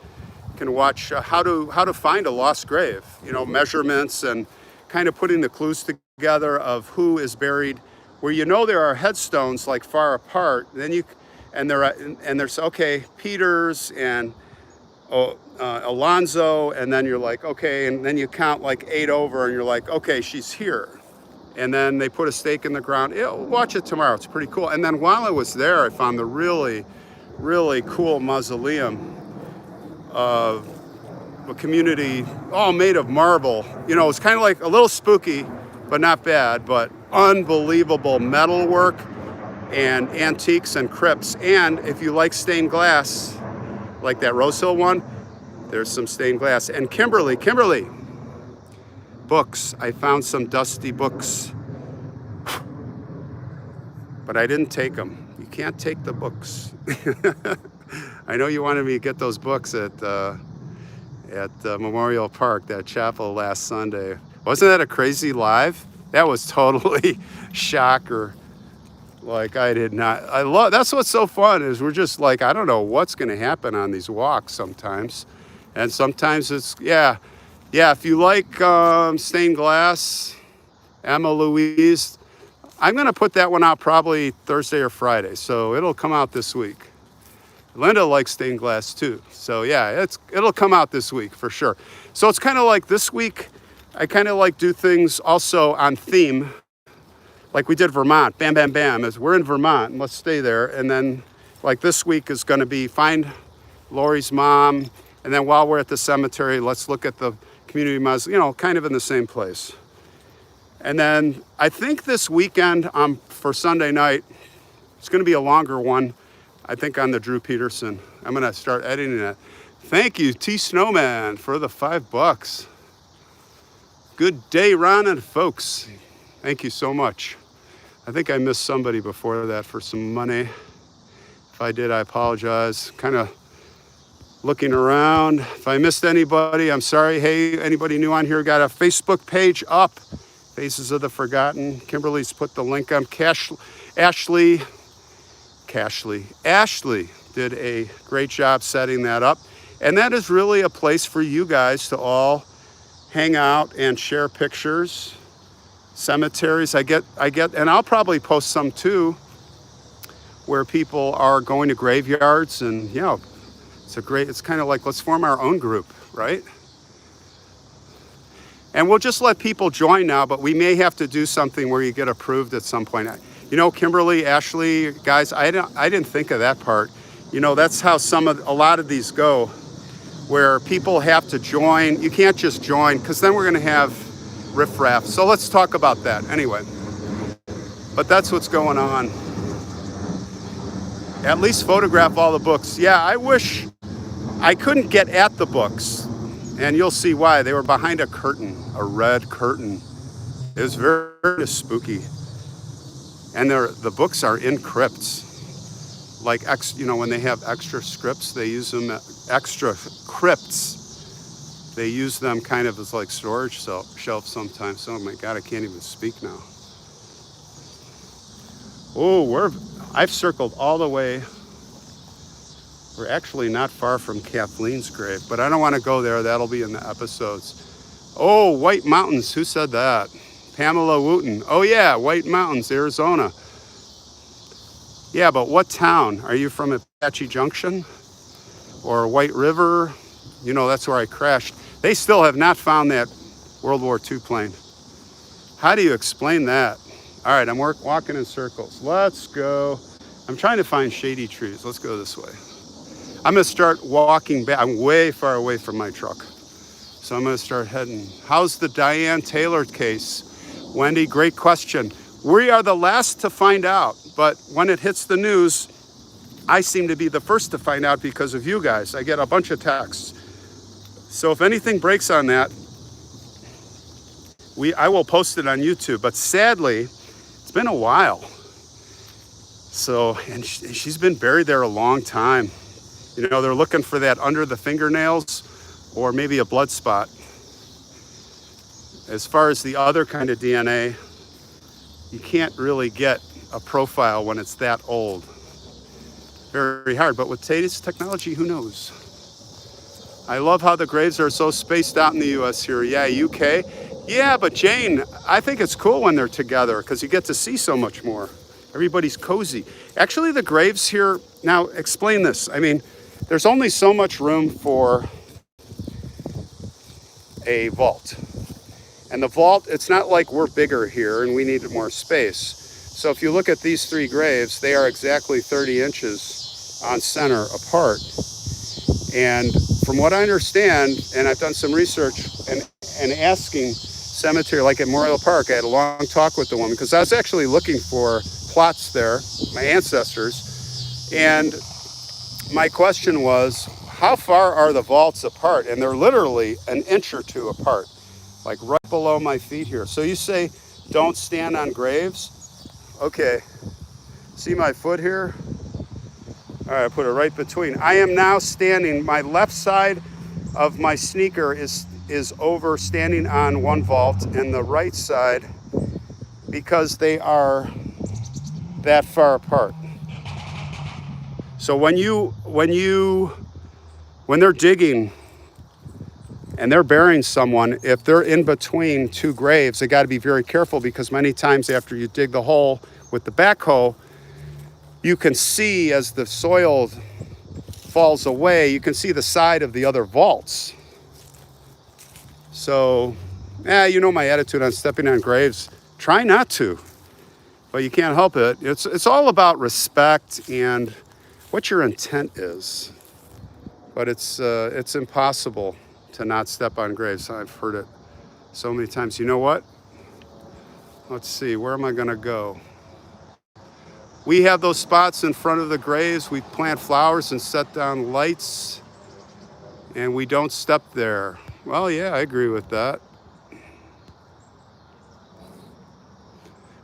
You can watch how to find a lost grave. You know, measurements and kind of putting the clues together of who is buried, where you know there are headstones like far apart. Then there's okay, Peters and Alonzo, and then you're like, okay, and then you count like 8 over, and you're like, okay, she's here. And then they put a stake in the ground. Watch it tomorrow, it's pretty cool. And then while I was there, I found the really, really cool mausoleum of a community, all made of marble. You know, it's kind of like a little spooky, but not bad, but unbelievable metalwork and antiques and crypts. And if you like stained glass, like that Rose Hill one, there's some stained glass. And Kimberly, books. I found some dusty books, but I didn't take them. You can't take the books. I know you wanted me to get those books at Memorial Park, that chapel last Sunday. Wasn't that a crazy live? That was totally shocker. Like that's what's so fun, is we're just like, I don't know what's gonna happen on these walks sometimes. And sometimes it's, if you like stained glass, Emma Louise, I'm gonna put that one out probably Thursday or Friday. So it'll come out this week. Linda likes stained glass too. So yeah, it'll come out this week for sure. So it's kind of like this week, I kind of like do things also on theme. Like we did Vermont, bam, bam, bam, as we're in Vermont, and let's stay there. And then like this week is gonna be find Lori's mom. And then while we're at the cemetery, let's look at the community mausoleum, you know, kind of in the same place. And then I think this weekend for Sunday night, it's gonna be a longer one. I think on the Drew Peterson. I'm gonna start editing it. Thank you, T Snowman, for the $5. Good day, Ron and folks. Thank you so much. I think I missed somebody before that for some money. If I did, I apologize. Kind of looking around. If I missed anybody, I'm sorry. Hey, anybody new on here, got a Facebook page up, Faces of the Forgotten. Kimberly's put the link on. Ashley did a great job setting that up. And that is really a place for you guys to all hang out and share pictures. cemeteries. I get, and I'll probably post some too, where people are going to graveyards, and it's kind of like, let's form our own group, right? And we'll just let people join now, but we may have to do something where you get approved at some point. Kimberly, Ashley, guys, I didn't think of that part. That's how a lot of these go, where people have to join. You can't just join, because then we're going to have riffraff. So let's talk about that anyway. But that's what's going on. At least photograph all the books. Yeah, I wish I couldn't get at the books. And you'll see why. They were behind a curtain, a red curtain. It was very, very spooky. And the books are in crypts. Like, when they have extra scripts, they use them, extra crypts. They use them kind of as like storage shelves sometimes. Oh my God, I can't even speak now. Oh, I've circled all the way. We're actually not far from Kathleen's grave, but I don't want to go there. That'll be in the episodes. Oh, White Mountains. Who said that? Pamela Wooten. Oh yeah, White Mountains, Arizona. Yeah, but what town? Are you from Apache Junction or White River? That's where I crashed. They still have not found that World War II plane. How do you explain that? All right, I'm walking in circles. Let's go. I'm trying to find shady trees. Let's go this way. I'm going to start walking back. I'm way far away from my truck. So I'm going to start heading. How's the Diane Taylor case? Wendy, great question. We are the last to find out, but when it hits the news, I seem to be the first to find out because of you guys. I get a bunch of texts. So if anything breaks on that, I will post it on YouTube. But sadly, it's been a while. So, and she's been buried there a long time. They're looking for that under the fingernails or maybe a blood spot. As far as the other kind of DNA, you can't really get a profile when it's that old. Very hard, but with today's technology, who knows? I love how the graves are so spaced out in the US here. Yeah, UK. Yeah, but Jane, I think it's cool when they're together because you get to see so much more. Everybody's cozy. Actually, the graves here, now explain this. I mean, there's only so much room for a vault. And the vault, it's not like we're bigger here and we need more space. So if you look at these three graves, they are exactly 30 inches on center apart. And from what I understand, and I've done some research and asking cemetery, like at Memorial Park, I had a long talk with the woman because I was actually looking for plots there, my ancestors. And my question was, how far are the vaults apart? And they're literally an inch or two apart, like right below my feet here. So you say, don't stand on graves? Okay, see my foot here? All right, I put it right between. I am now standing, my left side of my sneaker is over standing on one vault, and the right side, because they are that far apart. So when they're digging and they're burying someone, if they're in between two graves, they got to be very careful because many times after you dig the hole with the backhoe, you can see as the soil falls away, you can see the side of the other vaults. So, my attitude on stepping on graves. Try not to, but you can't help it. It's all about respect and what your intent is. But it's impossible to not step on graves. I've heard it so many times. You know what? Let's see, where am I gonna go? We have those spots in front of the graves. We plant flowers and set down lights, and we don't step there. Well, yeah, I agree with that.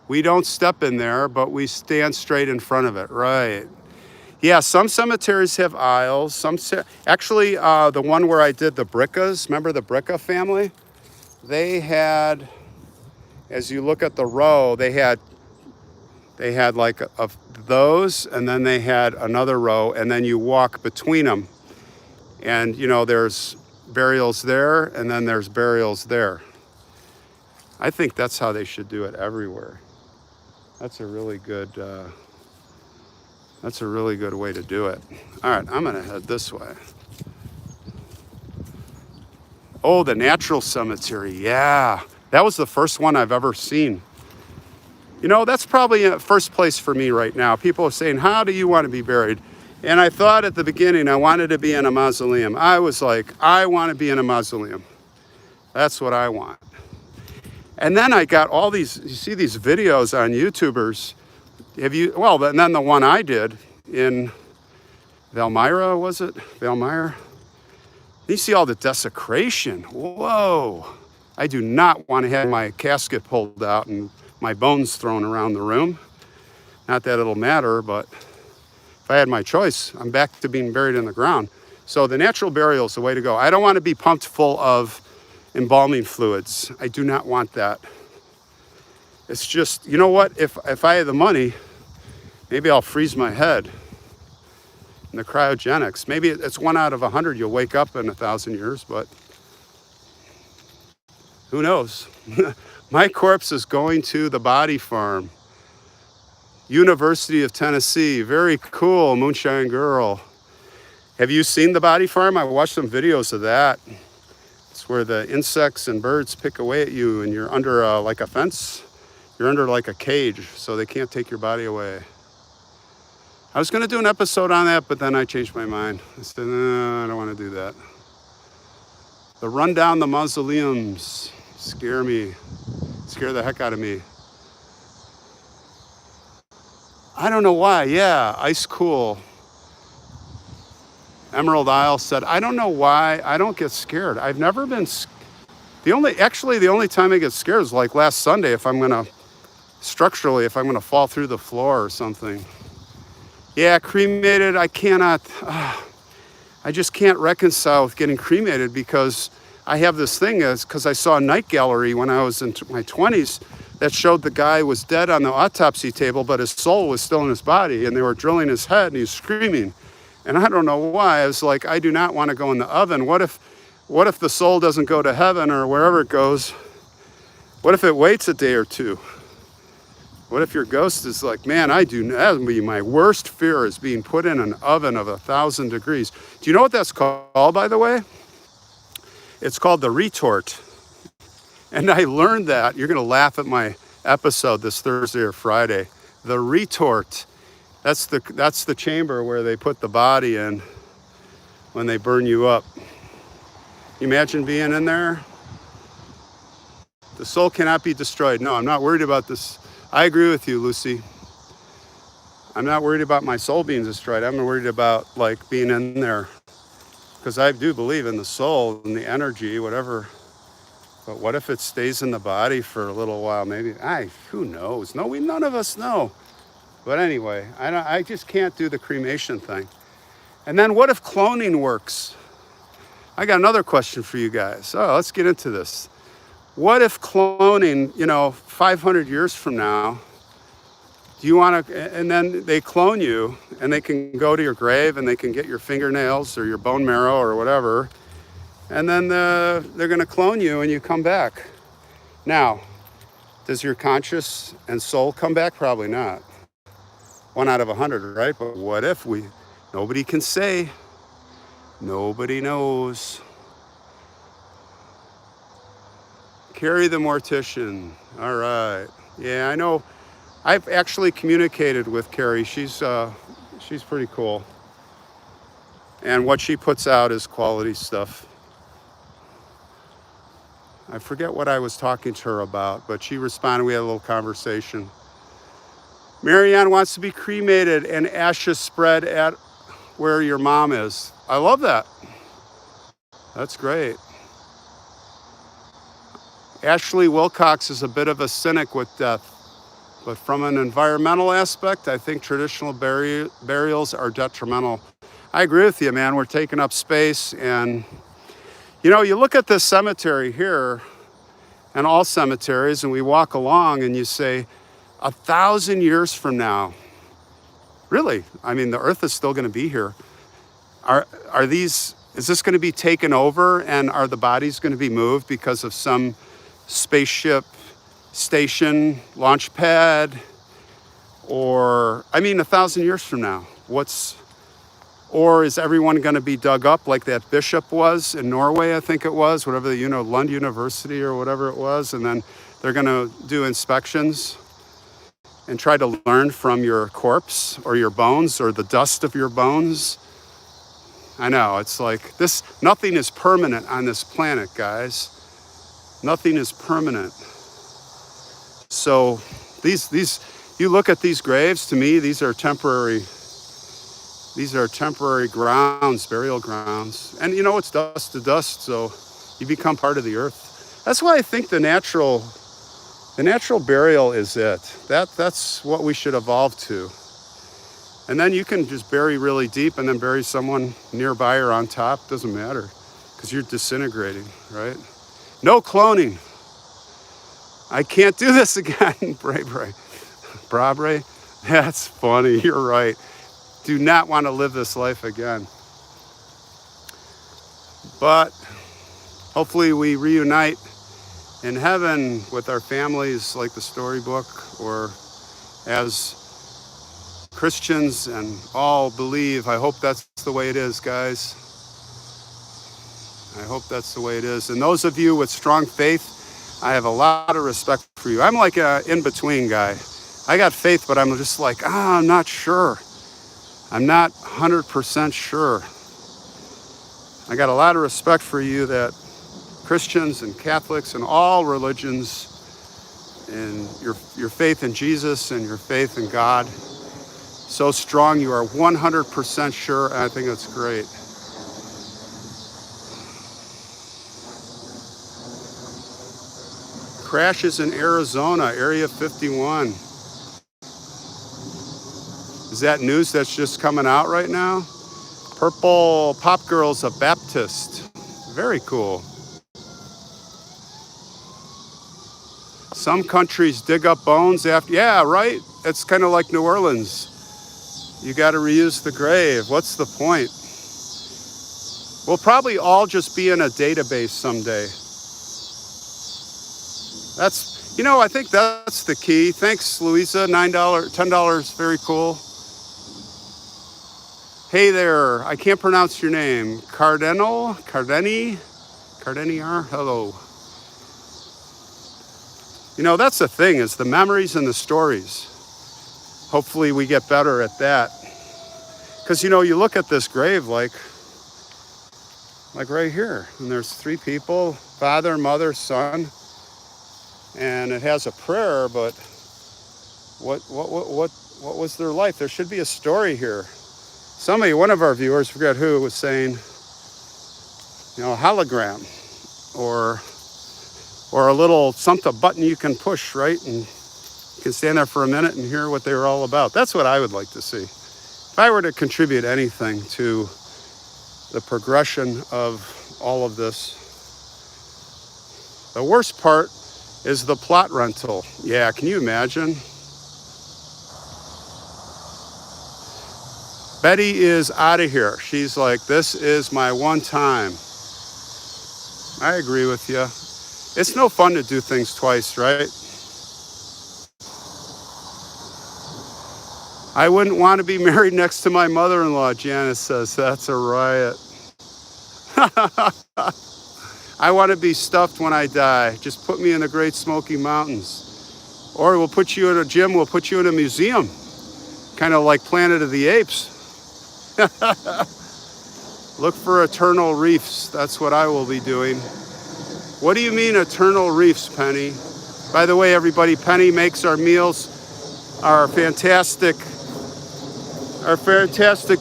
We don't step in there, but we stand straight in front of it, right? Yeah, some cemeteries have aisles. Actually, the one where I did the Briccas, remember the Bricca family? They had, as you look at the row, they had like those, and then they had another row, and then you walk between them. And, there's burials there, and then there's burials there. I think that's how they should do it everywhere. That's a really good way to do it. All right, I'm gonna head this way. Oh, the natural cemetery. Yeah, that was the first one I've ever seen. You know, that's probably first place for me right now. People are saying, how do you want to be buried? And I thought at the beginning I wanted to be in a mausoleum. I was like, I want to be in a mausoleum. That's what I want. And then I got all these, you see these videos on YouTubers. And then the one I did in Valmyra, was it? Valmyra? You see all the desecration. Whoa. I do not want to have my casket pulled out and my bones thrown around the room. Not that it'll matter, but if I had my choice, I'm back to being buried in the ground. So the natural burial is the way to go. I don't want to be pumped full of embalming fluids. I do not want that. It's just, you know what? If I had the money, maybe I'll freeze my head in the cryogenics. Maybe it's 1 out of 100 you'll wake up in 1,000 years, but who knows? My corpse is going to the body farm. University of Tennessee. Very cool, Moonshine Girl. Have you seen the body farm? I watched some videos of that. It's where the insects and birds pick away at you and you're under like a fence. You're under like a cage, so they can't take your body away. I was gonna do an episode on that, but then I changed my mind. I said, no, I don't wanna do that. The rundown, the mausoleums scare the heck out of me. I don't know why, yeah, ice cool. Emerald Isle said, I don't know why I don't get scared. I've never been, the only time I get scared is like last Sunday if I'm gonna fall through the floor or something. Yeah, cremated, I just can't reconcile with getting cremated because I have this thing, because I saw a night gallery when I was in my 20s that showed the guy was dead on the autopsy table, but his soul was still in his body and they were drilling his head and he was screaming. And I don't know why, I was like, I do not want to go in the oven. What if the soul doesn't go to heaven or wherever it goes? What if it waits a day or two? What if your ghost is like, man, that would be my worst fear, is being put in an oven of 1,000 degrees. Do you know what that's called, by the way? It's called the retort. And I learned that. You're going to laugh at my episode this Thursday or Friday. The retort. That's the chamber where they put the body in when they burn you up. You imagine being in there? The soul cannot be destroyed. No, I'm not worried about this. I agree with you, Lucy. I'm not worried about my soul being destroyed. I'm worried about like being in there, because I do believe in the soul and the energy, whatever. But what if it stays in the body for a little while? Maybe, who knows? None of us know. But anyway, I just can't do the cremation thing. And then what if cloning works? I got another question for you guys. Oh, let's get into this. What if cloning, 500 years from now, do you want to, and then they clone you and they can go to your grave and they can get your fingernails or your bone marrow or whatever. And then they're going to clone you and you come back. Now, does your conscious and soul come back? Probably not. 1 out of 100, right? But what if nobody can say, nobody knows. Carrie the mortician. All right. Yeah, I know. I've actually communicated with Carrie. She's pretty cool. And what she puts out is quality stuff. I forget what I was talking to her about, but she responded. We had a little conversation. Marianne wants to be cremated and ashes spread at where your mom is. I love that. That's great. Ashley Wilcox is a bit of a cynic with death, but from an environmental aspect, I think traditional burials are detrimental. I agree with you, man. We're taking up space, and you look at this cemetery here and all cemeteries, and we walk along and you say, 1,000 years from now, really, the earth is still going to be here. Is this going to be taken over, and are the bodies going to be moved because of some spaceship station, launch pad, or, I mean, 1,000 years from now, or is everyone going to be dug up like that bishop was in Norway, I think it was, whatever Lund University or whatever it was, and then they're going to do inspections and try to learn from your corpse or your bones or the dust of your bones. I know, it's like this, nothing is permanent on this planet, guys. Nothing is permanent. So these you look at these graves, to me, these are temporary grounds, burial grounds. And it's dust to dust, so you become part of the earth. That's why I think the natural burial is it. That's what we should evolve to. And then you can just bury really deep and then bury someone nearby or on top, doesn't matter, because you're disintegrating, right? No cloning. I can't do this again. Brabre. That's funny, you're right. Do not want to live this life again. But hopefully we reunite in heaven with our families like the storybook, or as Christians and all believe. I hope that's the way it is, guys. I hope that's the way it is. And those of you with strong faith, I have a lot of respect for you. I'm like a in-between guy. I got faith, but I'm just like, I'm not sure. I'm not 100% sure. I got a lot of respect for you, that Christians and Catholics and all religions, and your faith in Jesus and your faith in God, so strong, you are 100% sure, and I think that's great. Crashes in Arizona, Area 51. Is that news that's just coming out right now? Purple Pop Girl's a Baptist. Very cool. Some countries dig up bones after, yeah, right? It's kind of like New Orleans. You got to reuse the grave. What's the point? We'll probably all just be in a database someday. That's, I think that's the key. Thanks, Louisa. $9, $10, very cool. Hey there, I can't pronounce your name. Cardeniar, hello. That's the thing, is the memories and the stories. Hopefully we get better at that. Because, you look at this grave like right here, and there's 3 people, father, mother, son, and it has a prayer, but what was their life? There should be a story here. Somebody, one of our viewers, forget who, was saying, hologram, or a little something button you can push, right? And you can stand there for a minute and hear what they were all about. That's what I would like to see. If I were to contribute anything to the progression of all of this. The worst part is the plot rental. Yeah, can you imagine? Betty is out of here. She's like, this is my one time. I agree with you. It's no fun to do things twice, right? I wouldn't want to be married next to my mother-in-law, Janice says. That's a riot. I want to be stuffed when I die. Just put me in the Great Smoky Mountains. Or we'll put you in a gym, we'll put you in a museum. Kind of like Planet of the Apes. Look for eternal reefs. That's what I will be doing. What do you mean eternal reefs, Penny? By the way, everybody, Penny makes our meals, our fantastic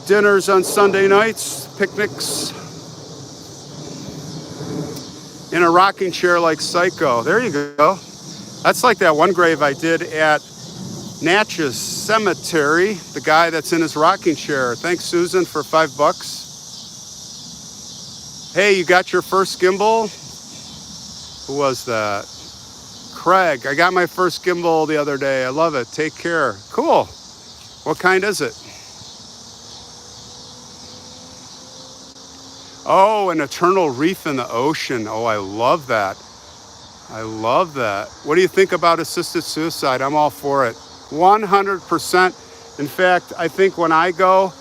dinners on Sunday nights, picnics, in a rocking chair like Psycho. There you go. That's like that one grave I did at Natchez Cemetery, the guy that's in his rocking chair. Thanks, Susan, for $5. Hey, you got your first gimbal? Who was that? Craig. I got my first gimbal the other day. I love it. Take care. Cool. What kind is it? Oh, an eternal reef in the ocean. Oh, I love that. I love that. What do you think about assisted suicide? I'm all for it. 100%. In fact, I think when I go,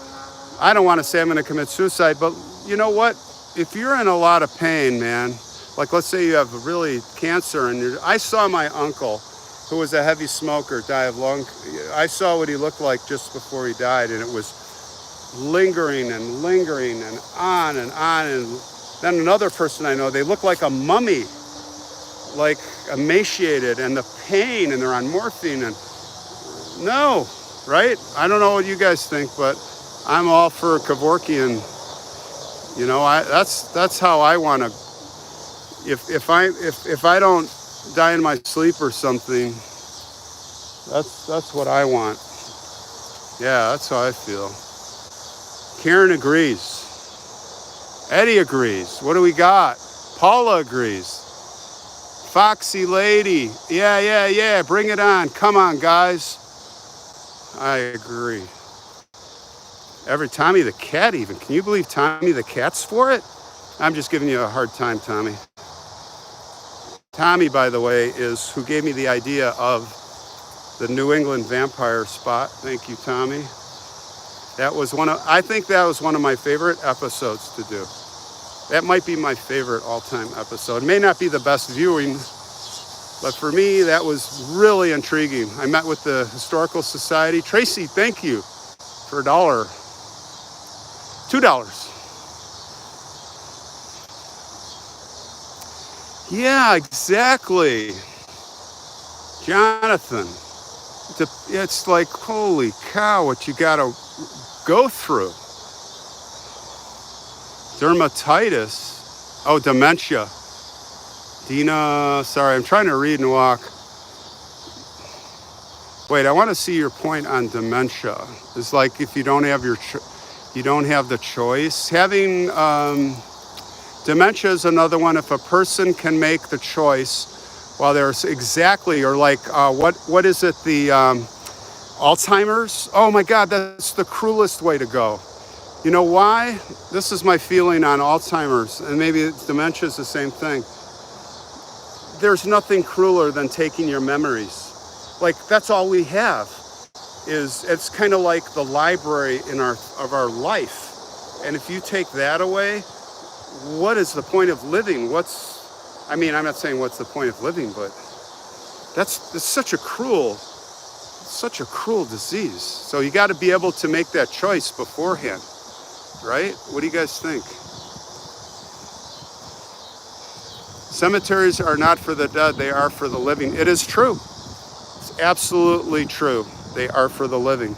I don't want to say I'm going to commit suicide, but you know what? If you're in a lot of pain, man, like let's say you have really cancer and I saw my uncle, who was a heavy smoker, die of lung. I saw what he looked like just before he died, and it was lingering and on and on. And then another person I know, they look like a mummy, like emaciated, and the pain, and they're on morphine, and no, right? I don't know what you guys think, but I'm all for Kevorkian. You know, that's how I want to. If I don't die in my sleep or something, that's what I want. Yeah, that's how I feel. Karen agrees. Eddie agrees. What do we got? Paula agrees. Foxy lady. Yeah. Bring it on. Come on, guys. I agree. Tommy the cat even. Can you believe Tommy the cat's for it? I'm just giving you a hard time, Tommy. Tommy, by the way, is who gave me the idea of the New England vampire spot. Thank you, Tommy. I think that was one of my favorite episodes to do. That might be my favorite all-time episode. It may not be the best viewing, but for me, that was really intriguing. I met with the Historical Society. Tracy, thank you for $1. $2. Yeah, exactly. Jonathan, it's like, holy cow, what you gotta go through. Dermatitis. Oh, dementia. Dina, sorry, I'm trying to read and walk. Wait, I want to see your point on dementia. It's like if you don't have you don't have the choice. Having dementia is another one. If a person can make the choice, while there's exactly, or like what is it? The Alzheimer's. Oh my God, that's the cruelest way to go. You know why? This is my feeling on Alzheimer's, and maybe dementia is the same thing. There's nothing crueler than taking your memories. Like, that's all we have. It's kind of like the library of our life. And if you take that away, what is the point of living? I'm not saying what's the point of living, but it's such a cruel disease. So you got to be able to make that choice beforehand, right? What do you guys think? Cemeteries are not for the dead, they are for the living. It is true. It's absolutely true. They are for the living.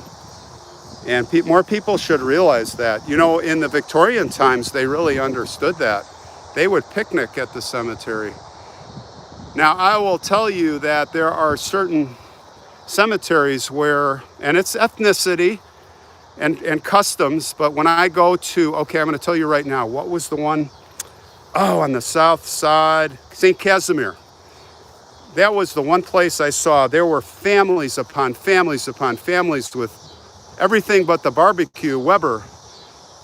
And more people should realize that. You know, in the Victorian times, they really understood that. They would picnic at the cemetery. Now, I will tell you that there are certain cemeteries where, and it's ethnicity and customs, but when I go to, okay, I'm going to tell you right now, what was the one? Oh, on the south side, St. Casimir. That was the one place I saw. There were families upon families upon families with everything but the barbecue, Weber,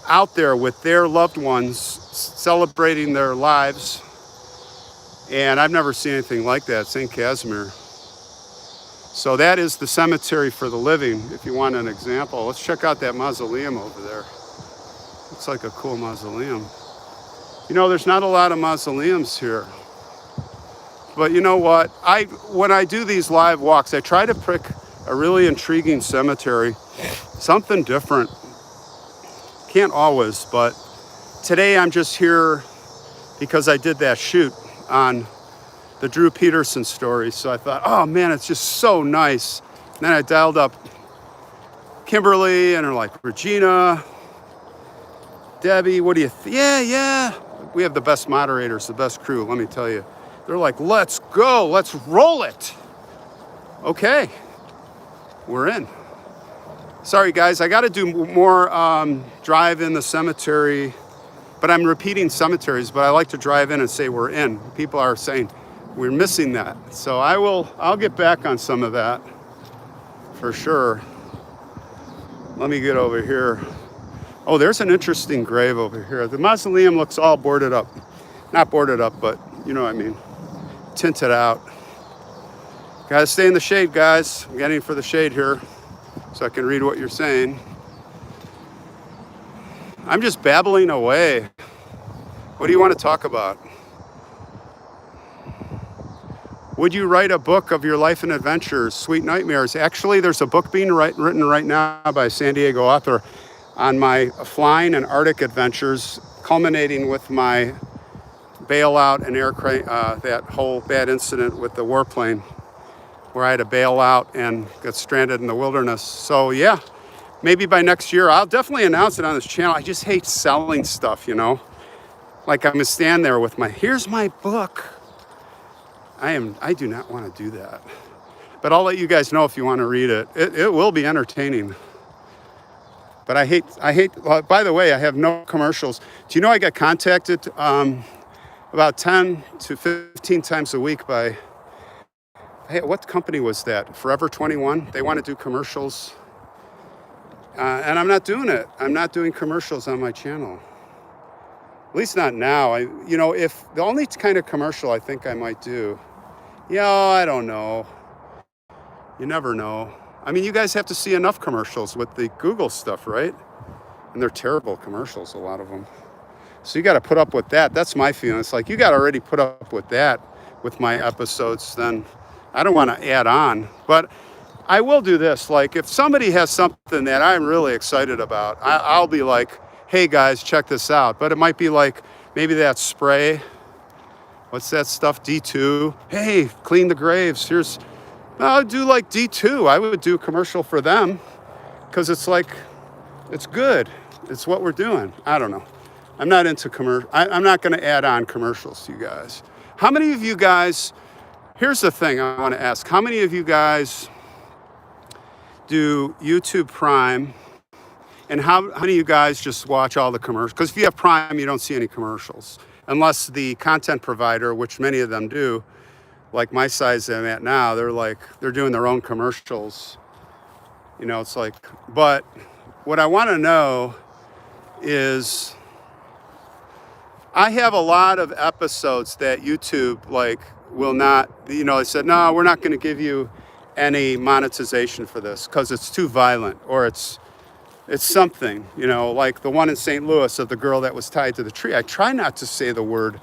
out there with their loved ones celebrating their lives. And I've never seen anything like that, St. Casimir. So that is the cemetery for the living, if you want an example. Let's check out that mausoleum over there. Looks like a cool mausoleum. You know, there's not a lot of mausoleums here. But you know what? When I do these live walks, I try to pick a really intriguing cemetery, something different. Can't always, but today I'm just here because I did that shoot on the Drew Peterson story. So I thought, oh man, it's just so nice. And then I dialed up Kimberly and her like, Regina, Debbie, what do you think? Yeah. We have the best moderators, the best crew, let me tell you. They're like, let's go, let's roll it. Okay, we're in. Sorry guys, I gotta do more drive in the cemetery, but I'm repeating cemeteries, but I like to drive in and say we're in. People are saying we're missing that. So I'll get back on some of that for sure. Let me get over here. Oh, there's an interesting grave over here. The mausoleum looks all boarded up. Not boarded up, but you know what I mean. tint it out. Gotta stay in the shade, guys. I'm getting for the shade here so I can read what you're saying. I'm just babbling away. What do you want to talk about? Would you write a book of your life and adventures, sweet nightmares? Actually, there's a book being written right now by a San Diego author on my flying and Arctic adventures, culminating with my bailout and that whole bad incident with the warplane where I had to bail out and get stranded in the wilderness. So yeah, maybe by next year, I'll definitely announce it on this channel. I just hate selling stuff, you know? Like I'm gonna stand there with here's my book. I do not want to do that. But I'll let you guys know if you want to read it. It will be entertaining. But I hate, by the way, I have no commercials. Do you know I get contacted about 10 to 15 times a week by, hey, what company was that? Forever 21? They want to do commercials. And I'm not doing it. I'm not doing commercials on my channel. At least not now. If the only kind of commercial I think I might do, I don't know. You never know. I mean, you guys have to see enough commercials with the Google stuff, right? And they're terrible commercials, a lot of them. So you got to put up with that. That's my feeling. It's like you got to already put up with that with my episodes. Then I don't want to add on. But I will do this. Like if somebody has something that I'm really excited about, I'll be like, hey guys, check this out. But it might be like maybe that spray. What's that stuff? D2. Hey, clean the graves. I would do like D2. I would do a commercial for them because it's like, it's good. It's what we're doing. I don't know. I'm not into commercial. I'm not going to add on commercials to you guys. How many of you guys, here's the thing I want to ask. How many of you guys do YouTube Prime? And how many of you guys just watch all the commercials? Because if you have Prime, you don't see any commercials. Unless the content provider, which many of them do, like my size I'm at now, they're doing their own commercials. It's like, but what I want to know is I have a lot of episodes that YouTube will not, they said, no, we're not going to give you any monetization for this because it's too violent or it's something, like the one in St. Louis of the girl that was tied to the tree. I try not to say the word,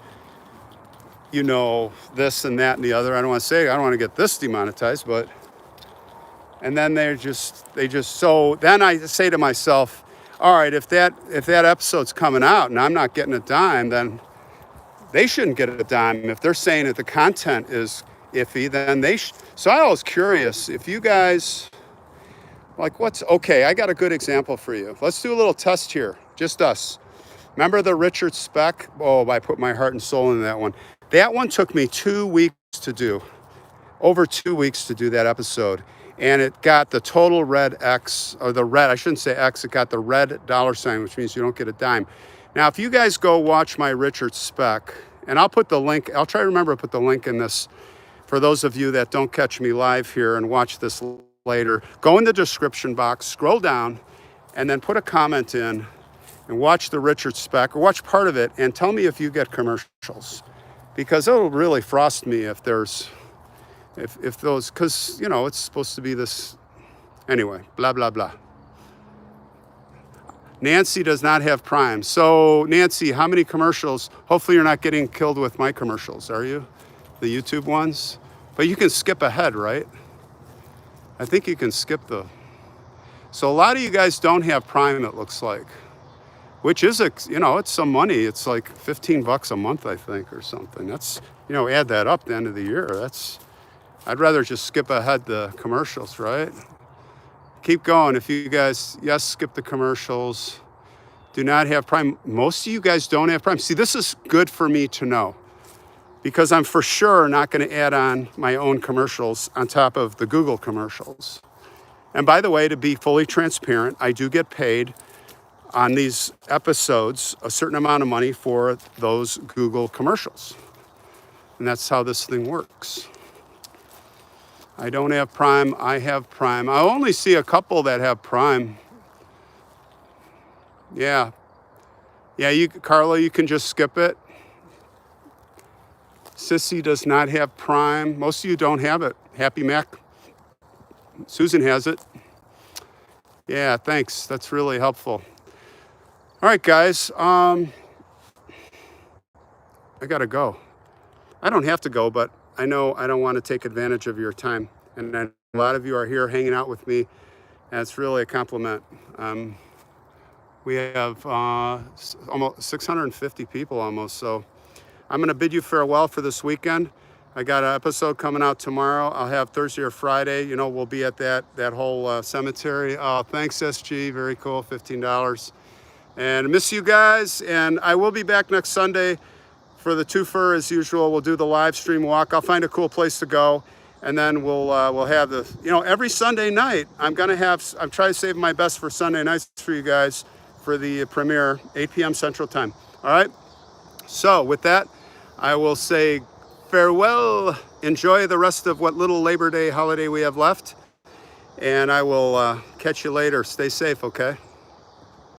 this and that and the other. I don't want to get this demonetized, and then so then I say to myself, all right, if that episode's coming out and I'm not getting a dime, then they shouldn't get a dime. If they're saying that the content is iffy, then so I was curious if you guys, okay, I got a good example for you. Let's do a little test here, just us. Remember the Richard Speck? Oh, I put my heart and soul into that one. That one took me 2 weeks to do, over 2 weeks to do that episode. And it got the total red X, or the red, I shouldn't say X, it got the red $, which means you don't get a dime. Now, if you guys go watch my Richard Speck, and I'll put the link, I'll try to remember to put the link in this for those of you that don't catch me live here and watch this later. Go in the description box, scroll down, and then put a comment in and watch the Richard Speck, or watch part of it, and tell me if you get commercials. Because it'll really frost me if those, because, it's supposed to be this, anyway, blah, blah, blah. Nancy does not have Prime. So, Nancy, how many commercials? Hopefully you're not getting killed with my commercials, are you? The YouTube ones? But you can skip ahead, right? I think you can skip so a lot of you guys don't have Prime, it looks like. Which is, it's some money. It's like $15 a month, I think, or something. That's, add that up at the end of the year. I'd rather just skip ahead the commercials, right? Keep going. If you guys, yes, skip the commercials. Do not have Prime. Most of you guys don't have Prime. See, this is good for me to know because I'm for sure not going to add on my own commercials on top of the Google commercials. And by the way, to be fully transparent, I do get paid on these episodes a certain amount of money for those Google commercials. And that's how this thing works. I don't have Prime. I have Prime. I only see a couple that have Prime. Yeah. Yeah, Carla, you can just skip it. Sissy does not have Prime. Most of you don't have it. Happy Mac. Susan has it. Yeah, thanks. That's really helpful. All right, guys. I gotta go. I don't have to go, but I know I don't want to take advantage of your time. And then a lot of you are here hanging out with me, and it's really a compliment. We have almost 650 people almost, so I'm going to bid you farewell for this weekend. I got an episode coming out tomorrow. I'll have Thursday or Friday. You know, we'll be at that whole cemetery. Thanks, SG. Very cool. $15. And I miss you guys. And I will be back next Sunday for the twofer as usual. We'll do the live stream walk. I'll find a cool place to go. And then we'll have the, you know, every Sunday night, I'm trying to save my best for Sunday nights for you guys for the premiere, 8 p.m. Central Time. All right. So with that, I will say farewell. Enjoy the rest of what little Labor Day holiday we have left. And I will catch you later. Stay safe, okay?